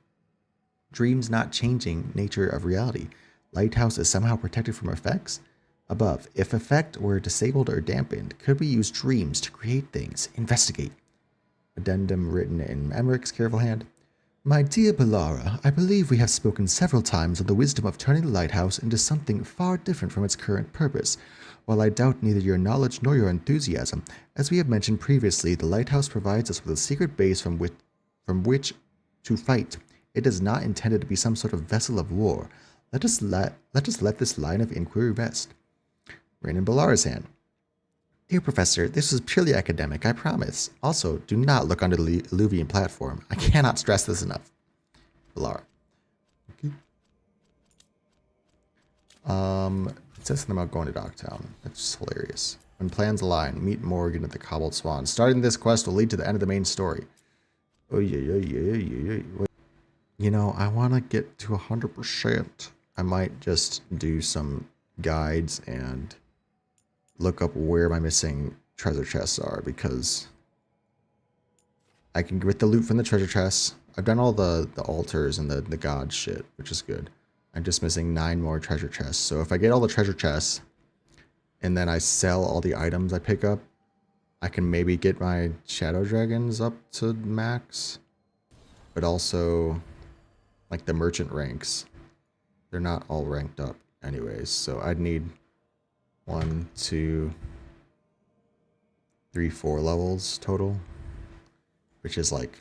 Dreams not changing nature of reality. Lighthouse is somehow protected from effects. Above, if effect were disabled or dampened, could we use dreams to create things? Investigate. Addendum written in Emmerich's careful hand. My dear Bellara, I believe we have spoken several times of the wisdom of turning the lighthouse into something far different from its current purpose. While I doubt neither your knowledge nor your enthusiasm, as we have mentioned previously, the lighthouse provides us with a secret base from which to fight. It is not intended to be some sort of vessel of war. Let us let this line of inquiry rest. Rain in Bellara's hand. Dear Professor, this is purely academic, I promise. Also, do not look under the Illuvian platform. I cannot stress this enough. Bellara. Okay. It says something about going to Docktown. That's just hilarious. When plans align, meet Morgan at the Cobbled Swan. Starting this quest will lead to the end of the main story. Oh, yeah. You know, I want to get to 100%. I might just do some guides and look up where my missing treasure chests are, because I can get the loot from the treasure chests. I've done all the altars and the god shit, which is good. I'm just missing 9 more treasure chests. So if I get all the treasure chests and then I sell all the items I pick up, I can maybe get my shadow dragons up to max. But also, like, the merchant ranks, they're not all ranked up anyways. So I'd need 1, 2, 3, 4 levels total, which is like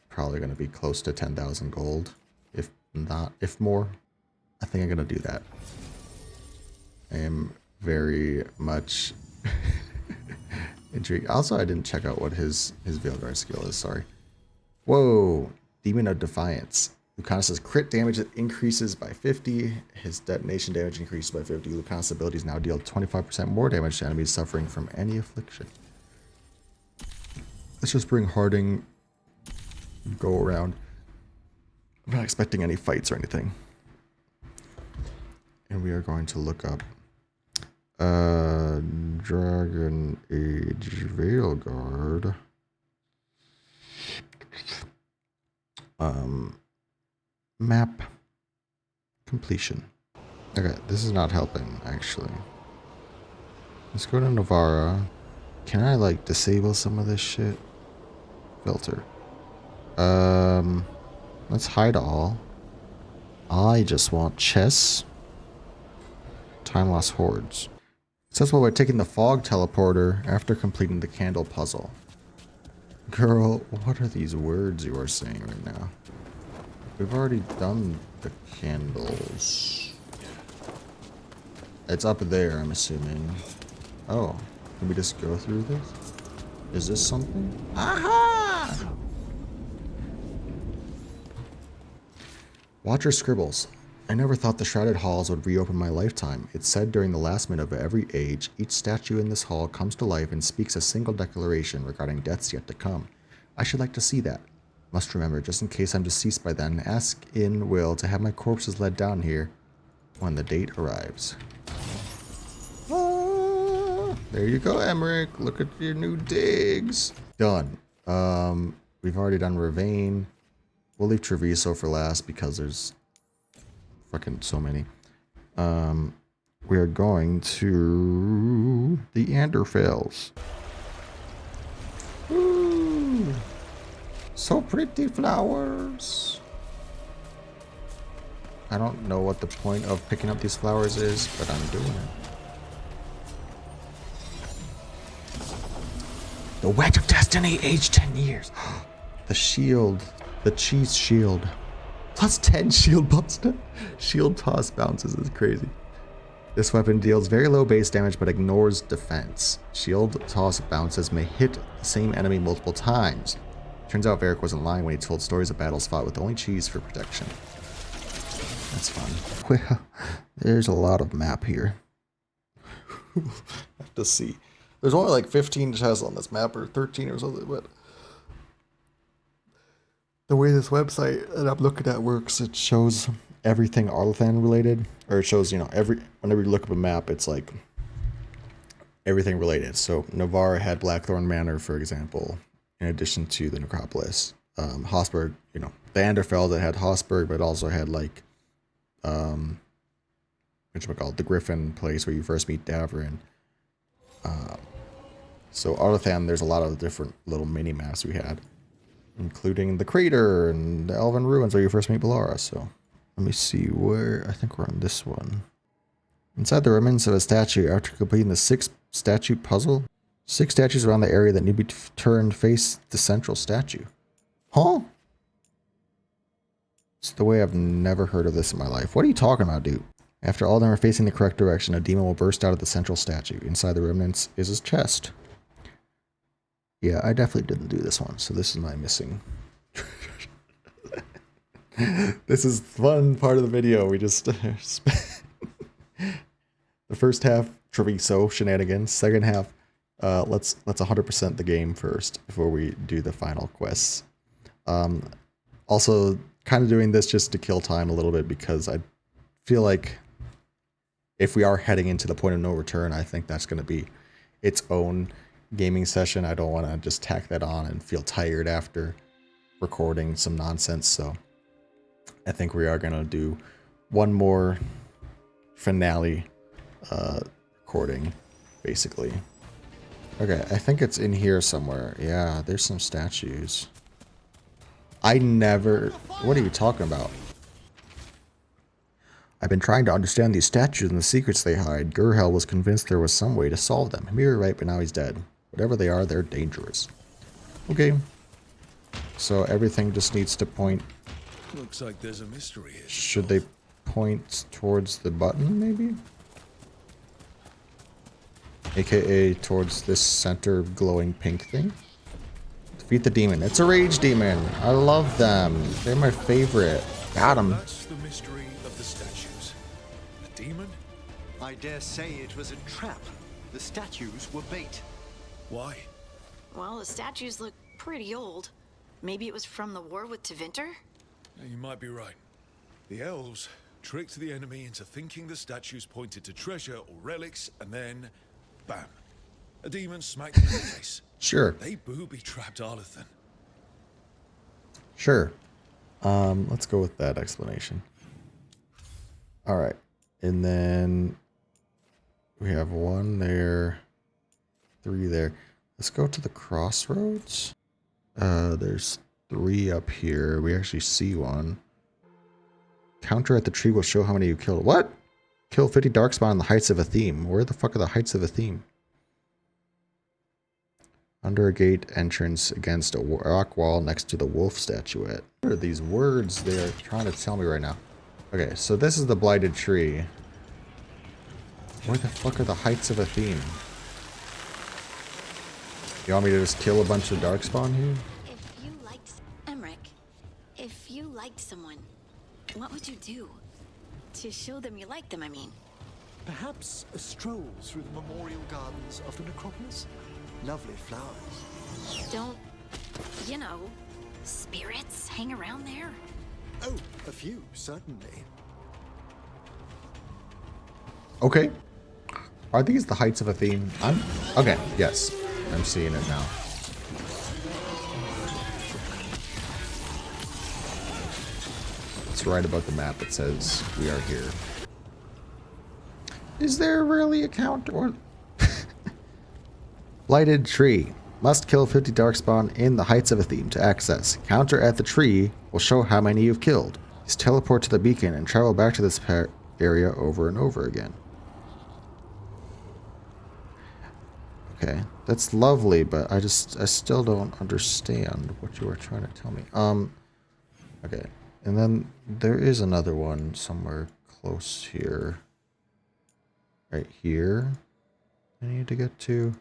probably going to be close to 10,000 gold, if more. I think I'm going to do that. I am very much intrigued. Also, I didn't check out what his Veilguard skill is, sorry. Whoa, Demon of Defiance. Lucanus' crit damage increases by 50. His detonation damage increases by 50. Lucanus' abilities now deal 25% more damage to enemies suffering from any affliction. Let's just bring Harding, go around. I'm not expecting any fights or anything. And we are going to look up Dragon Age Veilguard. Map completion. Okay, this is not helping, actually. Let's go to Navarra. Can I, like, disable some of this shit? Filter. Let's hide all. I just want chests. Time lost hordes. It says while we're taking the fog teleporter after completing the candle puzzle. Girl, what are these words you are saying right now? We've already done the candles. It's up there, I'm assuming. Oh, can we just go through this? Is this something? Aha! Watcher scribbles. I never thought the Shrouded Halls would reopen my lifetime. It's said during the last minute of every age, each statue in this hall comes to life and speaks a single declaration regarding deaths yet to come. I should like to see that. Must remember, just in case I'm deceased by then, ask in Will to have my corpses led down here when the date arrives. Ah, there you go, Emmerich. Look at your new digs. Done. We've already done Ravane. We'll leave Treviso for last because there's fucking so many. We are going to the Anderfels. Ooh, so pretty flowers. I don't know what the point of picking up these flowers is, but I'm doing it. The Wedge of Destiny, aged 10 years. The shield. The cheese shield. Plus 10 shield buffs. Shield toss bounces is crazy. This weapon deals very low base damage but ignores defense. Shield toss bounces may hit the same enemy multiple times. Turns out Varric wasn't lying when he told stories of battles fought with only cheese for protection. That's fun. Well, there's a lot of map here. I have to see. There's only like 15 chests on this map, or 13 or something, but the way this website that I'm looking at works, it shows everything Arlathan related, or it shows, you know, whenever you look up a map, it's like everything related. So Navarra had Blackthorn Manor, for example, in addition to the Necropolis. Hosberg, you know, the Anderfell that had Hosberg, but also had like whatchamacallit, the Griffin place where you first meet Davrin. So Arlathan, there's a lot of different little mini maps we had. including the crater and the Elven Ruins where you first meet Bellara. So let me see where, I think we're on this one. Inside the remnants of a statue, after completing the 6 statue puzzle, 6 statues around the area that need to be turned face the central statue. Huh? It's the way I've never heard of this in my life. What are you talking about, dude? After all of them are facing the correct direction, a demon will burst out of the central statue. Inside the remnants is his chest. Yeah, I definitely didn't do this one, so this is my missing. This is the fun part of the video. We just spent the first half Treviso shenanigans. Second half, let's 100% the game first before we do the final quests. Also, kind of doing this just to kill time a little bit because I feel like if we are heading into the point of no return, I think that's going to be its own gaming session. I don't want to just tack that on and feel tired after recording some nonsense. So I think we are going to do one more finale recording, basically. Okay, I think it's in here somewhere. Yeah, there's some statues. I never... What are you talking about? I've been trying to understand these statues and the secrets they hide. Gurhel was convinced there was some way to solve them. Maybe you're right, but now he's dead. Whatever they are, they're dangerous. Okay. So everything just needs to point... Looks like there's a mystery here. Should they point towards the button, maybe? AKA towards this center glowing pink thing? Defeat the demon. It's a rage demon. I love them. They're my favorite. Got him. That's the mystery of the statues. A demon? I dare say it was a trap. The statues were bait. Why? Well, the statues look pretty old. Maybe it was from the war with Tevinter? You might be right. The elves tricked the enemy into thinking the statues pointed to treasure or relics, and then, bam. A demon smacked them in the face. Sure. They booby-trapped Arlathan. Sure. Let's go with that explanation. Alright. And then we have 1 there, 3 there. Let's go to the crossroads. There's 3 up here. We actually see 1. Counter at the tree will show how many you killed. What? Kill 50 darkspawn on the heights of a theme. Where the fuck are the heights of a theme? Under a gate entrance against a rock wall next to the wolf statuette. What are these words they're trying to tell me right now? Okay, so this is the blighted tree. Where the fuck are the heights of a theme? You want me to just kill a bunch of darkspawn here? If you liked Emmerich, if you liked someone, what would you do? To show them you like them, I mean. Perhaps a stroll through the memorial gardens of the necropolis? Lovely flowers. Don't, you know, spirits hang around there? Oh, a few, certainly. Okay. Are these the heights of a theme? Okay, yes. I'm seeing it now. It's right above the map. It says we are here. Is there really a count or... Blighted tree. Must kill 50 darkspawn in the heights of a theme to access. Counter at the tree will show how many you've killed. Just teleport to the beacon and travel back to this area over and over again. Okay, that's lovely, but I still don't understand what you are trying to tell me. Okay, and then there is another one somewhere close here. Right here. I need to get to.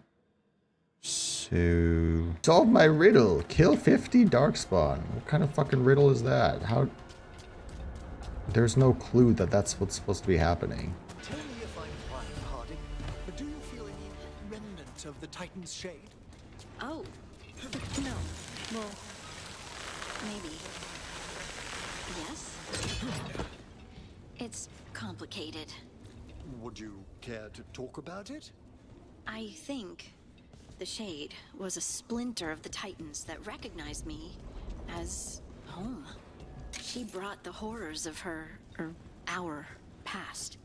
So, solve my riddle. Kill 50 darkspawn. What kind of fucking riddle is that? How? There's no clue that that's what's supposed to be happening. Tell me if I'm right, Harding, but do you feel any remnant of the Titan's shade? Oh, no. Well, maybe. Yes? It's complicated. Would you care to talk about it? I think the Shade was a splinter of the Titans that recognized me as home. She brought the horrors of our past.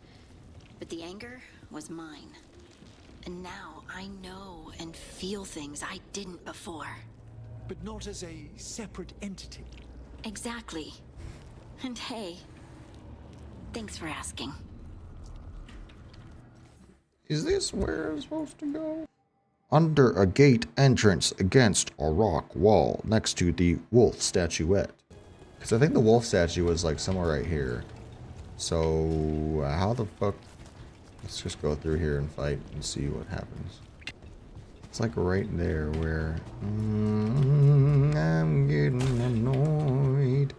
But the anger was mine. And now I know and feel things I didn't before. but not as a separate entity. Exactly. And hey, thanks for asking. Is this where I'm supposed to go? Under a gate entrance against a rock wall next to the wolf statuette. Because I think the wolf statue was like somewhere right here. So how the fuck? Let's just go through here and fight and see what happens. It's like right there where I'm getting annoyed.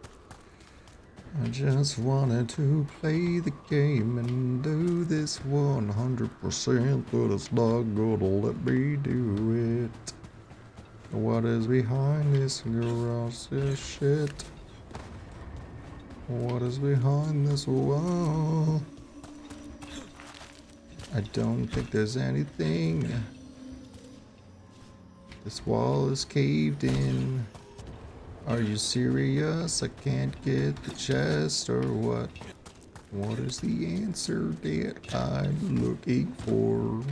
I just wanted to play the game and do this 100%, but it's not gonna let me do it. What is behind this garage? This shit. What is behind this wall? I don't think there's anything. This wall is caved in. Are you serious? I can't get the chest or what? What is the answer that I'm looking for?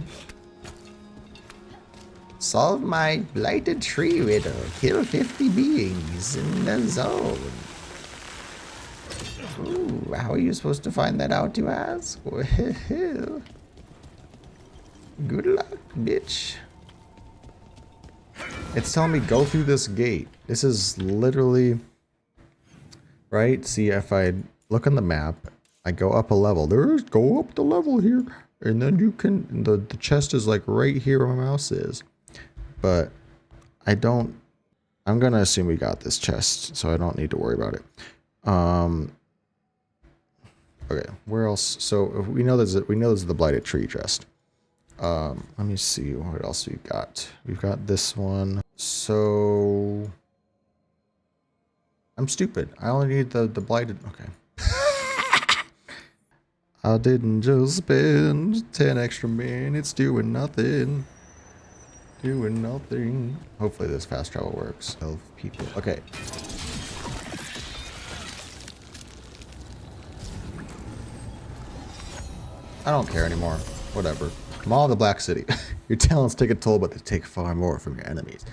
Solve my blighted tree riddle. Kill 50 beings in the zone. Ooh, how are you supposed to find that out, you ask? Well, good luck, bitch. It's telling me go through this gate. This is literally right. See, if I look on the map, I go up a level. Go up the level here, and then you can. The chest is like right here where my mouse is, but I don't. I'm gonna assume we got this chest, so I don't need to worry about it. Okay, where else? So we know there's the blighted tree chest. Let me see what else we've got. We've got this one. So I'm stupid. I only need the blighted. Okay. I didn't just spend 10 extra minutes doing nothing. Doing nothing. Hopefully this fast travel works. 12 people. Okay. I don't care anymore. Whatever. Maw of the Black City. Your talents take a toll, but they take far more from your enemies.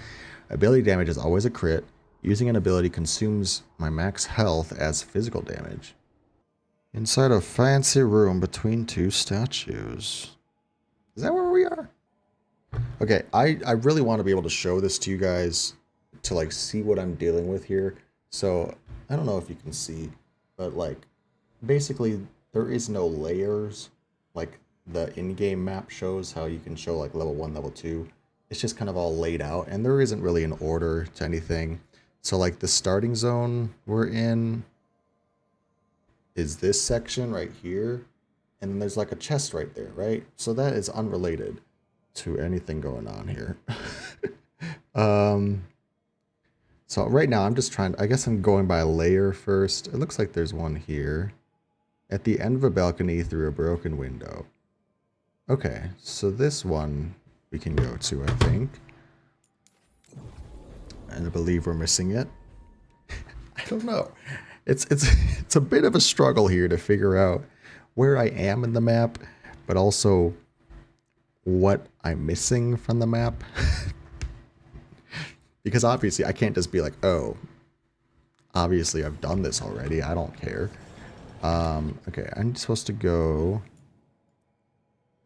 Ability damage is always a crit. Using an ability consumes my max health as physical damage. Inside a fancy room between two statues. Is that where we are? Okay, I really want to be able to show this to you guys to like see what I'm dealing with here. So I don't know if you can see, but like basically there is no layers. Like the in-game map shows how you can show like level 1, level 2. It's just kind of all laid out, and there isn't really an order to anything. So like the starting zone we're in is this section right here, and then there's like a chest right there, right? So that is unrelated to anything going on here. So right now I'm just trying, I guess I'm going by a layer first. It looks like there's one here at the end of a balcony through a broken window. Okay, so this one we can go to, I think. And I believe we're missing it. I don't know. It's a bit of a struggle here to figure out where I am in the map, but also what I'm missing from the map. Because obviously I can't just be like, oh, obviously I've done this already. I don't care. Okay, I'm supposed to go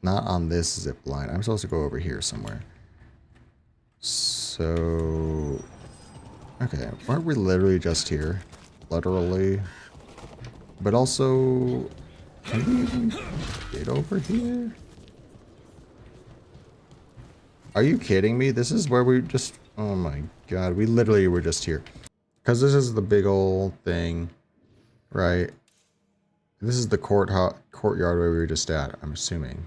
not on this zip line. I'm supposed to go over here somewhere. So, okay, aren't we literally just here? Literally. But also, can we even get over here? Are you kidding me? This is where we just, oh my god, we literally were just here. Because this is the big old thing, right? This is the courtyard where we were just at, I'm assuming.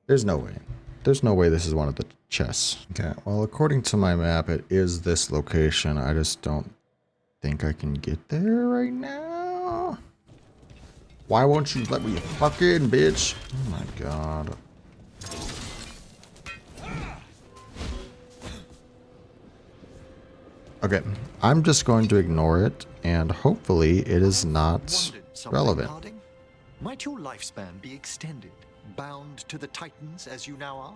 There's no way. There's no way this is one of the chests. Okay, well, according to my map, it is this location. I just don't think I can get there right now. Why won't you let me fucking, bitch? Oh my god. Okay, I'm just going to ignore it, and hopefully it is not relevant. Harding? Might your lifespan be extended, bound to the Titans as you now are?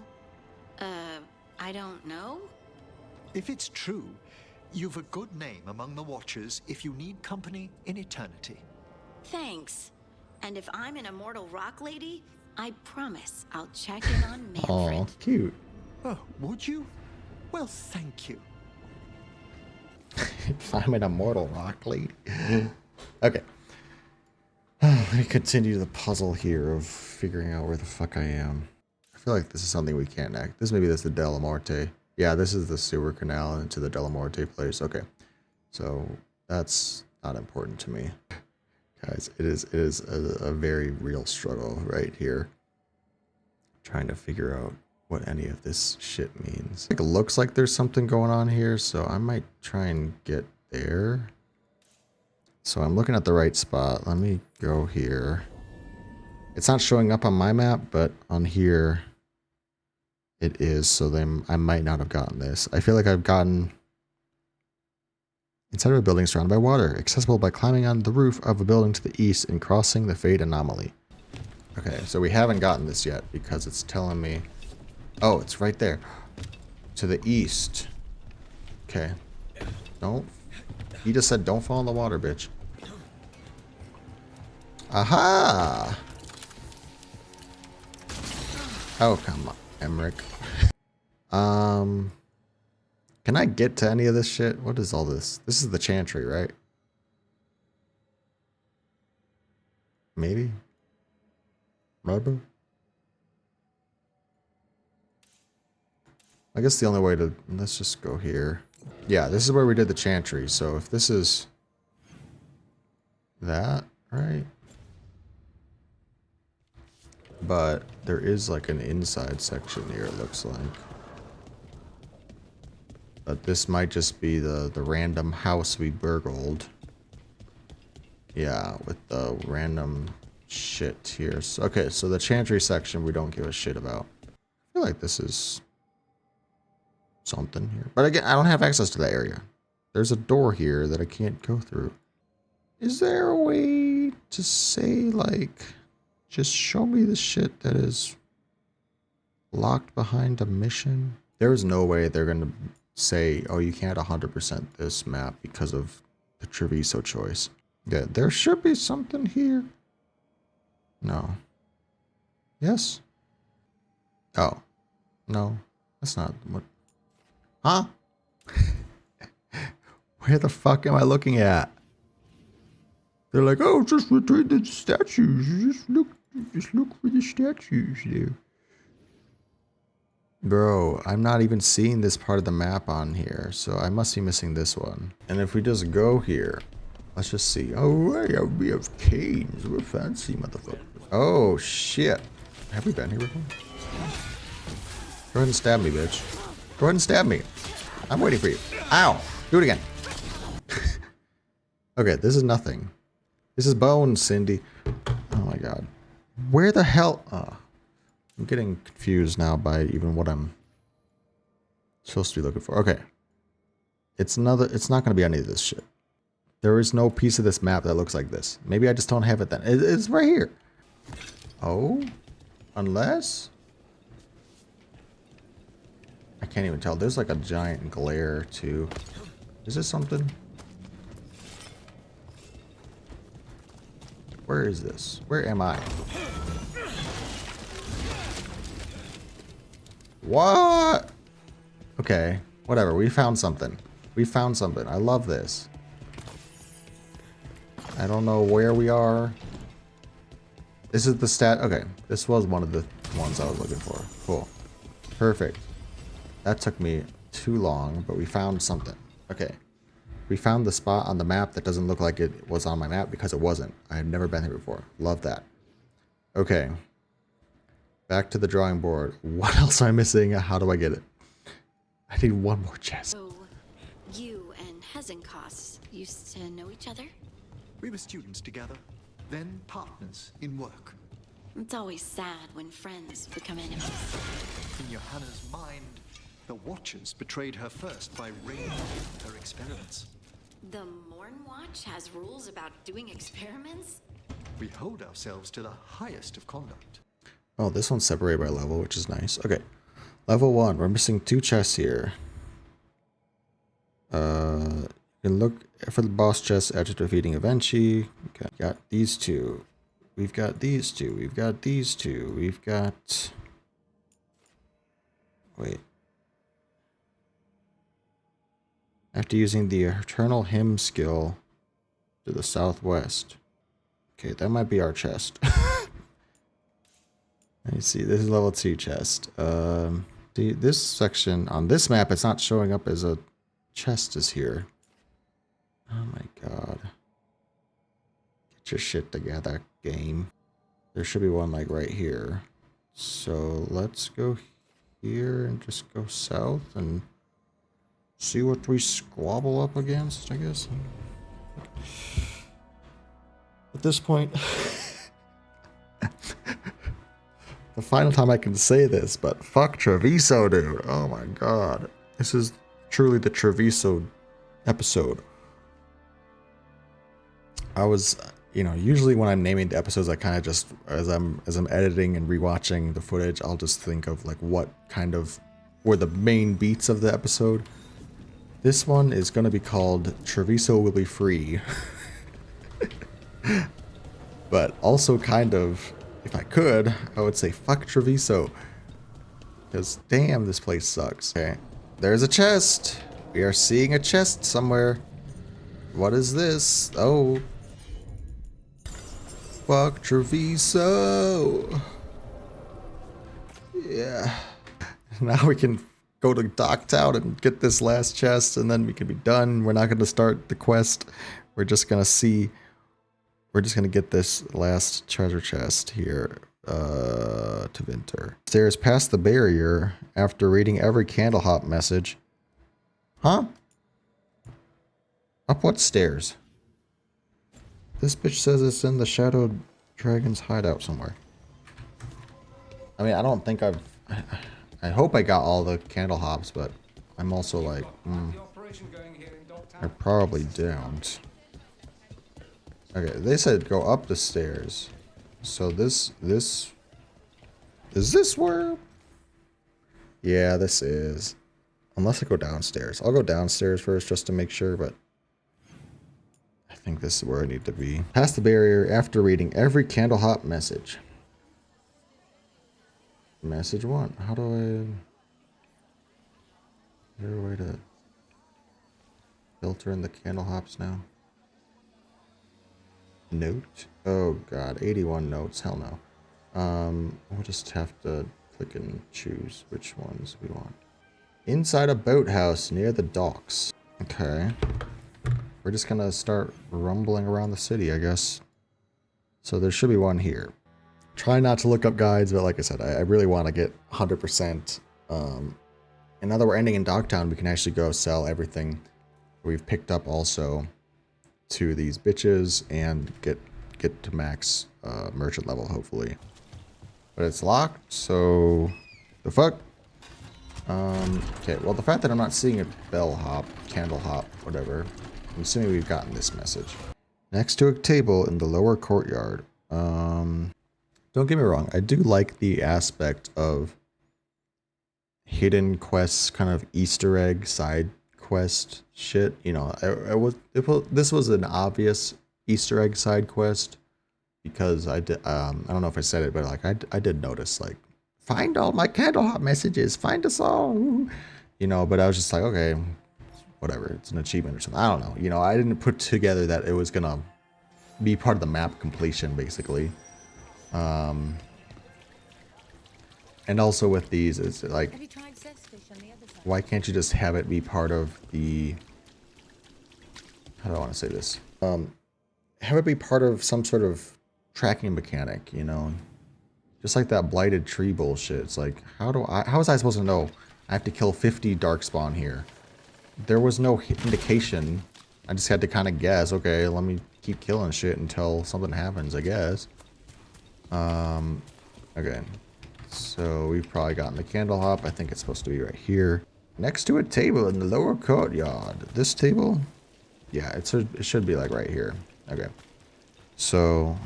I don't know. If it's true, you've a good name among the Watchers if you need company in eternity. Thanks. And if I'm an immortal rock lady, I promise I'll check in on Manfred. Oh, cute. Oh, would you? Well, thank you. If I'm an immortal rock lady. Okay. Let me continue the puzzle here of figuring out where the fuck I am. I feel like this is something we can't act. This maybe this is the Della Morte. Yeah, this is the sewer canal into the Della Morte place. Okay. So that's not important to me. Guys, it is a very real struggle right here. Trying to figure out what any of this shit means. It looks like there's something going on here, so I might try and get there. So I'm looking at the right spot. Let me go here. It's not showing up on my map, but on here it is, so then I might not have gotten this. I feel like I've gotten inside of a building surrounded by water, accessible by climbing on the roof of a building to the east and crossing the Fade Anomaly. Okay, so we haven't gotten this yet because it's telling me... Oh, it's right there. To the east. Okay. Don't... He just said don't fall in the water, bitch. Aha! Oh, come on, Emmerich. Can I get to any of this shit? What is all this? This is the Chantry, right? Maybe? Maybe? I guess the only way to... Let's just go here. Yeah, this is where we did the Chantry. So if this is... that, right? But there is like an inside section here, it looks like. But this might just be the random house we burgled. Yeah, with the random shit here. So, okay, so the Chantry section we don't give a shit about. I feel like this is something here. But again, I don't have access to that area. There's a door here that I can't go through. Is there a way to say, like, just show me the shit that is locked behind a mission? There is no way they're going to say, oh, you can't 100% this map because of the Treviso choice. Yeah, there should be something here. No. Yes? Oh. No. That's not what... Huh? Where the fuck am I looking at? They're like, oh, just retrieve the statues. Just look for the statues there. Bro, I'm not even seeing this part of the map on here, so I must be missing this one. And if we just go here, let's just see. Oh, yeah, we have canes. We're fancy, motherfuckers. Oh, shit. Have we been here before? Go ahead and stab me, bitch. Go ahead and stab me. I'm waiting for you. Ow. Do it again. Okay, this is nothing. This is bones, Cindy. Oh my god. Where the hell... I'm getting confused now by even what I'm supposed to be looking for. Okay. It's not going to be any of this shit. There is no piece of this map that looks like this. Maybe I just don't have it then. It's right here. Oh? Unless... I can't even tell. There's like a giant glare too. Is this something? Where is this? Where am I? What? Okay, whatever. We found something. We found something. I love this. I don't know where we are. This is the stat. Okay, this was one of the ones I was looking for. Cool. Perfect. That took me too long, but we found something. Okay. We found the spot on the map that doesn't look like it was on my map because it wasn't. I have never been here before. Love that. Okay. Back to the drawing board. What else am I missing? How do I get it? I need one more chest. So, you and Hezenkos used to know each other? We were students together, then partners in work. It's always sad when friends become enemies. In Johanna's mind, the Watchers betrayed her first by raiding her experiments. The Morn Watch has rules about doing experiments? We hold ourselves to the highest of conduct. Oh, this one's separated by level, which is nice. Okay. Level 1. We're missing 2 chests here. You can look for the boss chest after defeating Avenchi. Got these two. We've got these two. We've got these two. We've got... Wait. After using the Eternal Hymn skill to the southwest. Okay, that might be our chest. Let me see. This is level 2 chest. See, this section on this map, it's not showing up as a chest is here. Oh my god. Get your shit together, game. There should be one like right here. So let's go here and just go south and see what we squabble up against, I guess. At this point, the final time I can say this, but fuck Treviso, dude. Oh my god. This is truly the Treviso episode. I was, you know, usually when I'm naming the episodes, I kind of just, as I'm editing and rewatching the footage, I'll just think of like what kind of were the main beats of the episode. This one is going to be called Treviso Will Be Free. But also kind of, if I could, I would say fuck Treviso. Because damn, this place sucks. Okay, there's a chest. We are seeing a chest somewhere. What is this? Oh. Fuck Treviso. Yeah. Now we can go to Docktown and get this last chest, and then we can be done. We're not going to start the quest. We're just going to see. We're just going to get this last treasure chest here to Vinter. Stairs past the barrier after reading every Candlehop message. Huh? Up what stairs? This bitch says it's in the Shadow Dragon's hideout somewhere. I mean, I don't think I've... I hope I got all the Candlehops, but I'm also like, I probably don't. Okay, they said go up the stairs. So is this where? Yeah, this is. Unless I go downstairs. I'll go downstairs first just to make sure, but I think this is where I need to be. Past the barrier after reading every Candlehop message. Message 1. How do I... Is there a way to filter in the Candlehops now? Note? Oh god, 81 notes. Hell no. We'll just have to click and choose which ones we want. Inside a boathouse near the docks. Okay. We're just gonna start rumbling around the city, I guess. So there should be one here. Try not to look up guides, but like I said, I really want to get 100%. And now that we're ending in Docktown, we can actually go sell everything we've picked up also to these bitches and get to max merchant level, hopefully. But it's locked, so the fuck? Okay, well, the fact that I'm not seeing a bellhop, candlehop, whatever, I'm assuming we've gotten this message. Next to a table in the lower courtyard. Don't get me wrong, I do like the aspect of hidden quests, kind of Easter egg side quest shit. You know, this was an obvious Easter egg side quest because I did. I don't know if I said it, but like I did notice, like, find all my Candlehop messages, find us all. You know, but I was just like, okay, whatever. It's an achievement or something. I don't know. You know, I didn't put together that it was gonna be part of the map completion, basically. And also with these, it's like, why can't you just have it be part of the, how do I want to say this? Have it be part of some sort of tracking mechanic, you know? Just like that blighted tree bullshit. It's like, how was I supposed to know I have to kill 50 darkspawn here? There was no indication. I just had to kind of guess, okay, let me keep killing shit until something happens, I guess. Okay. So we've probably gotten the Candlehop. I think it's supposed to be right here. Next to a table in the lower courtyard. This table? Yeah, it should be like right here. Okay. So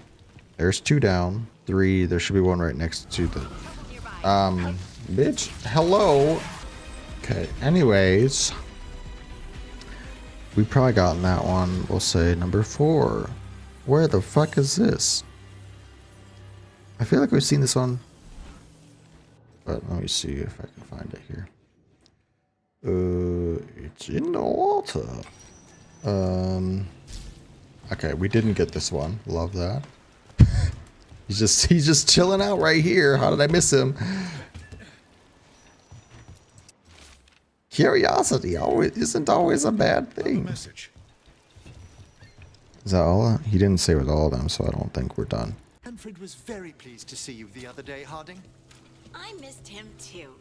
there's 2 down. 3. There should be one right next to the... bitch. Hello. Okay. Anyways. We probably gotten that one. We'll say number 4. Where the fuck is this? I feel like we've seen this one. But let me see if I can find it here. It's in the water. Okay, we didn't get this one. Love that. he's just chilling out right here. How did I miss him? Curiosity isn't always a bad thing. Is that all? He didn't say with all of them, so I don't think we're done. Manfred was very pleased to see you the other day, Harding. I missed him too.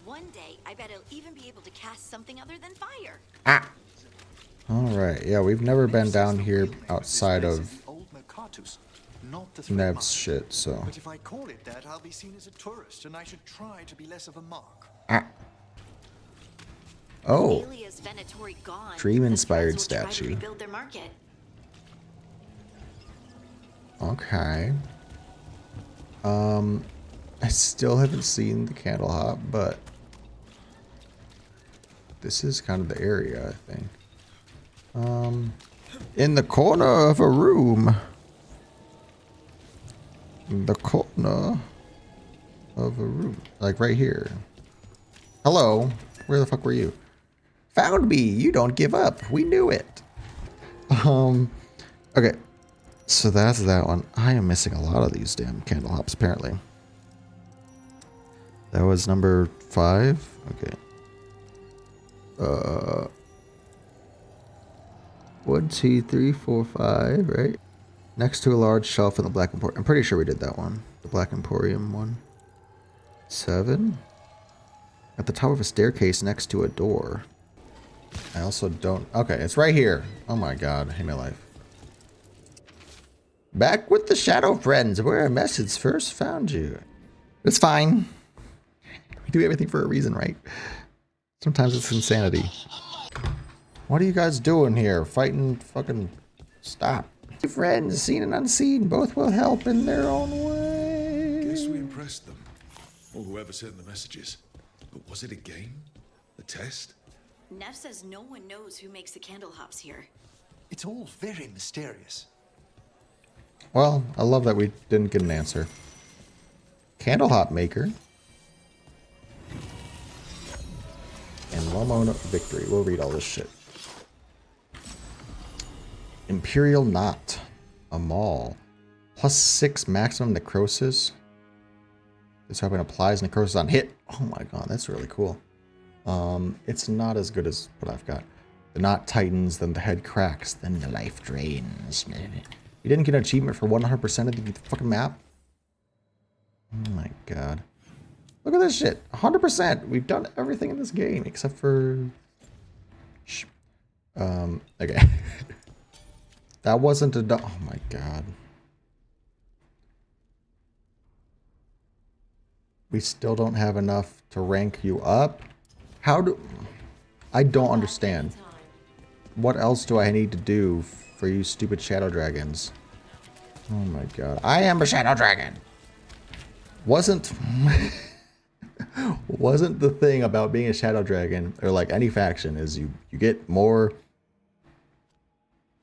One day, I bet he'll even be able to cast something other than fire. Ah! Alright, yeah, we've never been down here outside of Nev's shit, so. But if I call it that, I'll be seen as a tourist, and I should try to be less of a mark. Ah. Oh. Dream-inspired statue. Okay. I still haven't seen the candle hop, but this is kind of the area, I think. In the corner of a room. In the corner of a room. Like right here. Hello. Where the fuck were you? Found me. You don't give up. We knew it. Okay. So that's that one. I am missing a lot of these damn candle hops, apparently. That was number 5. Okay. 1, 2, 3, 4, 5, right? Next to a large shelf in the Black Emporium. I'm pretty sure we did that one. The Black Emporium one. 7. At the top of a staircase next to a door. I also don't... Okay, it's right here. Oh my god, I hate my life. Back with the Shadow Friends, where a message first found you. It's fine. We do everything for a reason, right? Sometimes it's insanity. What are you guys doing here? Fighting fucking... Stop. Friends, seen and unseen, both will help in their own way. Guess we impressed them. Or whoever sent the messages. But was it a game? A test? Nev says no one knows who makes the candle hops here. It's all very mysterious. Well, I love that we didn't get an answer. Candle hop maker. And one moment of victory. We'll read all this shit. Imperial Knot. A maul. +6 maximum necrosis. This weapon applies necrosis on hit. Oh my god, that's really cool. It's not as good as what I've got. The knot tightens, then the head cracks, then the life drains. You didn't get an achievement for 100% of the fucking map? Oh my god. Look at this shit. 100%. We've done everything in this game except for... okay. That wasn't a... Oh my god. We still don't have enough to rank you up? How do... I don't understand. What else do I need to do for you stupid shadow dragons? Oh my god. I am a shadow dragon! Wasn't the thing about being a shadow dragon, or like any faction, is you get more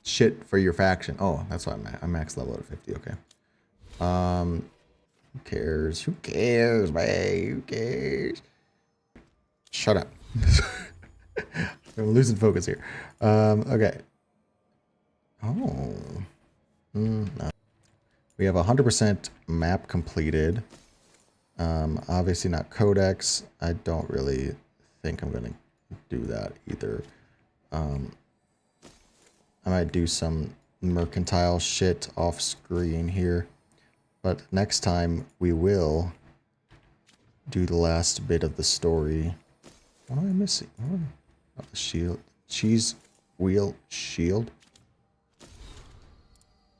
shit for your faction. Oh, that's why I'm max level at 50, okay. Who cares? Who cares, man? Who cares? Shut up. I'm losing focus here. Okay. Oh. No. We have 100% map completed. Obviously not codex. I don't really think I'm going to do that either. I might do some mercantile shit off screen here. But next time we will do the last bit of the story. What am I missing? Oh, the shield. Cheese wheel shield.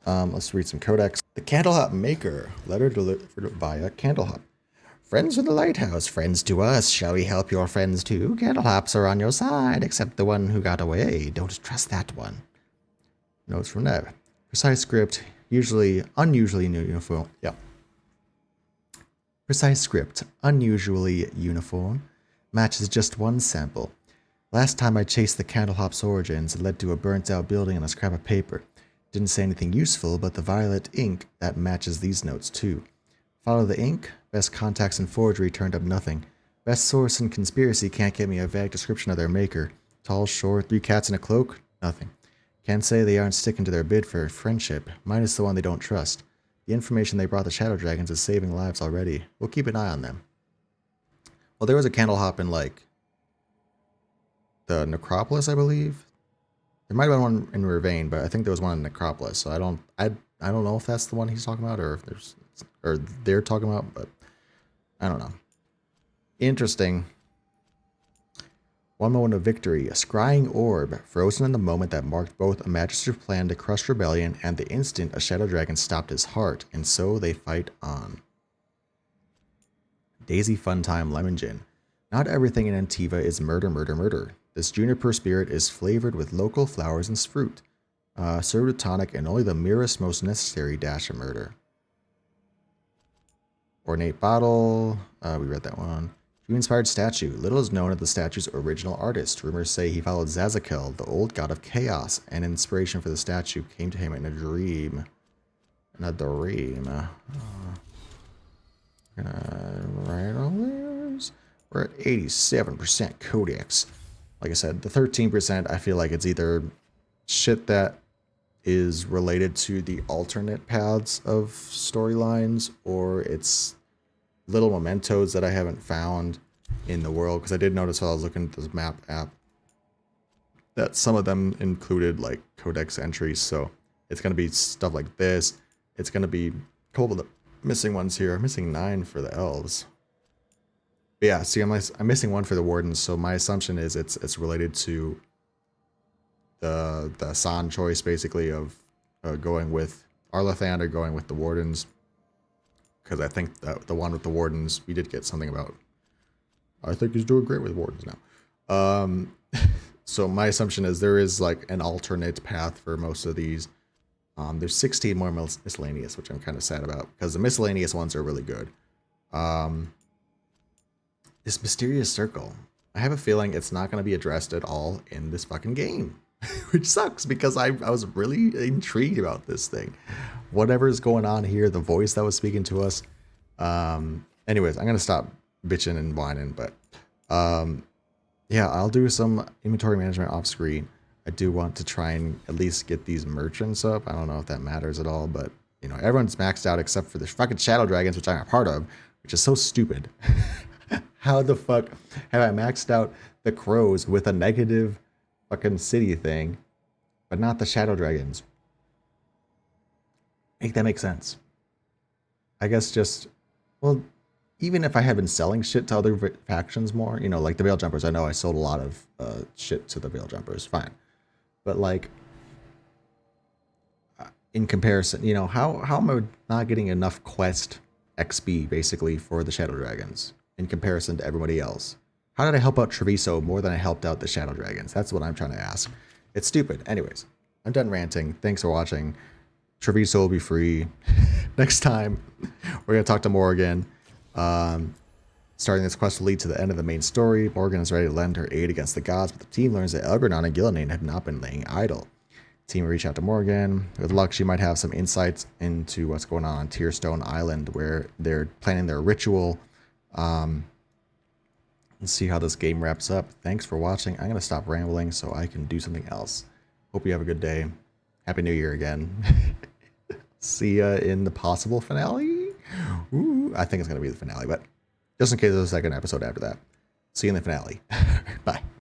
Let's read some codex. The Candle Hop Maker. Letter delivered via Candle Hop. Friends with the lighthouse, friends to us. Shall we help your friends too? Candle Hops are on your side, except the one who got away. Don't trust that one. Notes from Nev. Precise script, unusually uniform. Yeah. Precise script, unusually uniform. Matches just one sample. Last time I chased the Candlehop's origins, it led to a burnt-out building and a scrap of paper. Didn't say anything useful, but the violet ink that matches these notes too. Follow the ink. Best contacts in forgery turned up nothing. Best source in conspiracy can't get me a vague description of their maker. Tall, short, 3 cats in a cloak? Nothing. Can't say they aren't sticking to their bid for friendship, minus the one they don't trust. The information they brought the Shadow Dragons is saving lives already. We'll keep an eye on them. Well, there was a Candlehop in, like, the Necropolis, I believe. There might have been one in Ravane, but I think there was one in Necropolis. So I don't know if that's the one he's talking about, or if they're talking about, but I don't know. Interesting. One moment of victory, a scrying orb, frozen in the moment that marked both a Magister's plan to crush rebellion and the instant a Shadow Dragon stopped his heart, and so they fight on. Daisy Funtime Lemon Gin. Not everything in Antiva is murder, murder, murder. This juniper spirit is flavored with local flowers and fruit. Served with tonic and only the merest most necessary dash of murder. Ornate bottle. We read that one. Dream-inspired statue. Little is known of the statue's original artist. Rumors say he followed Zazakel, the old god of chaos, and inspiration for the statue came to him in a dream. In a dream. We're at 87% codex. Like I said, the 13%, I feel like it's either shit that is related to the alternate paths of storylines, or it's little mementos that I haven't found in the world. Because I did notice while I was looking at this map app that some of them included like codex entries. So it's going to be stuff like this. It's going to be a couple of the missing ones here. I'm missing 9 for the elves. But yeah, see, I'm missing 1 for the wardens. So my assumption is it's related to the San choice, basically, of going with Arlathan or going with the wardens. Because I think that the one with the wardens, we did get something about. I think he's doing great with wardens now. So my assumption is there is like an alternate path for most of these. There's 16 more miscellaneous, which I'm kind of sad about because the miscellaneous ones are really good. This mysterious circle. I have a feeling it's not going to be addressed at all in this fucking game, which sucks because I was really intrigued about this thing. Whatever's going on here, the voice that was speaking to us. Anyways, I'm going to stop bitching and whining, but yeah, I'll do some inventory management off screen. I do want to try and at least get these merchants up. I don't know if that matters at all, but you know, everyone's maxed out except for the fucking Shadow Dragons, which I'm a part of, which is so stupid. How the fuck have I maxed out the crows with a negative fucking city thing, but not the Shadow Dragons? Make that make sense. I guess just, well, even if I had been selling shit to other factions more, you know, like the Veil Jumpers, I know I sold a lot of shit to the Veil Jumpers, fine. But like, in comparison, you know, how am I not getting enough quest XP basically for the Shadow Dragons in comparison to everybody else? How did I help out Treviso more than I helped out the Shadow Dragons? That's what I'm trying to ask. It's stupid. Anyways, I'm done ranting. Thanks for watching. Treviso will be free. Next time, we're going to talk to Morgan. Starting this quest will lead to the end of the main story. Morgan is ready to lend her aid against the gods, but the team learns that Elgranon and Gillenane have not been laying idle. The team will reach out to Morgan. With luck, she might have some insights into what's going on Tearstone Island, where they're planning their ritual. Let's see how this game wraps up. Thanks for watching. I'm going to stop rambling so I can do something else. Hope you have a good day. Happy New Year again. See ya in the possible finale. Ooh, I think it's going to be the finale, but just in case there's a second episode after that. See you in the finale. Bye.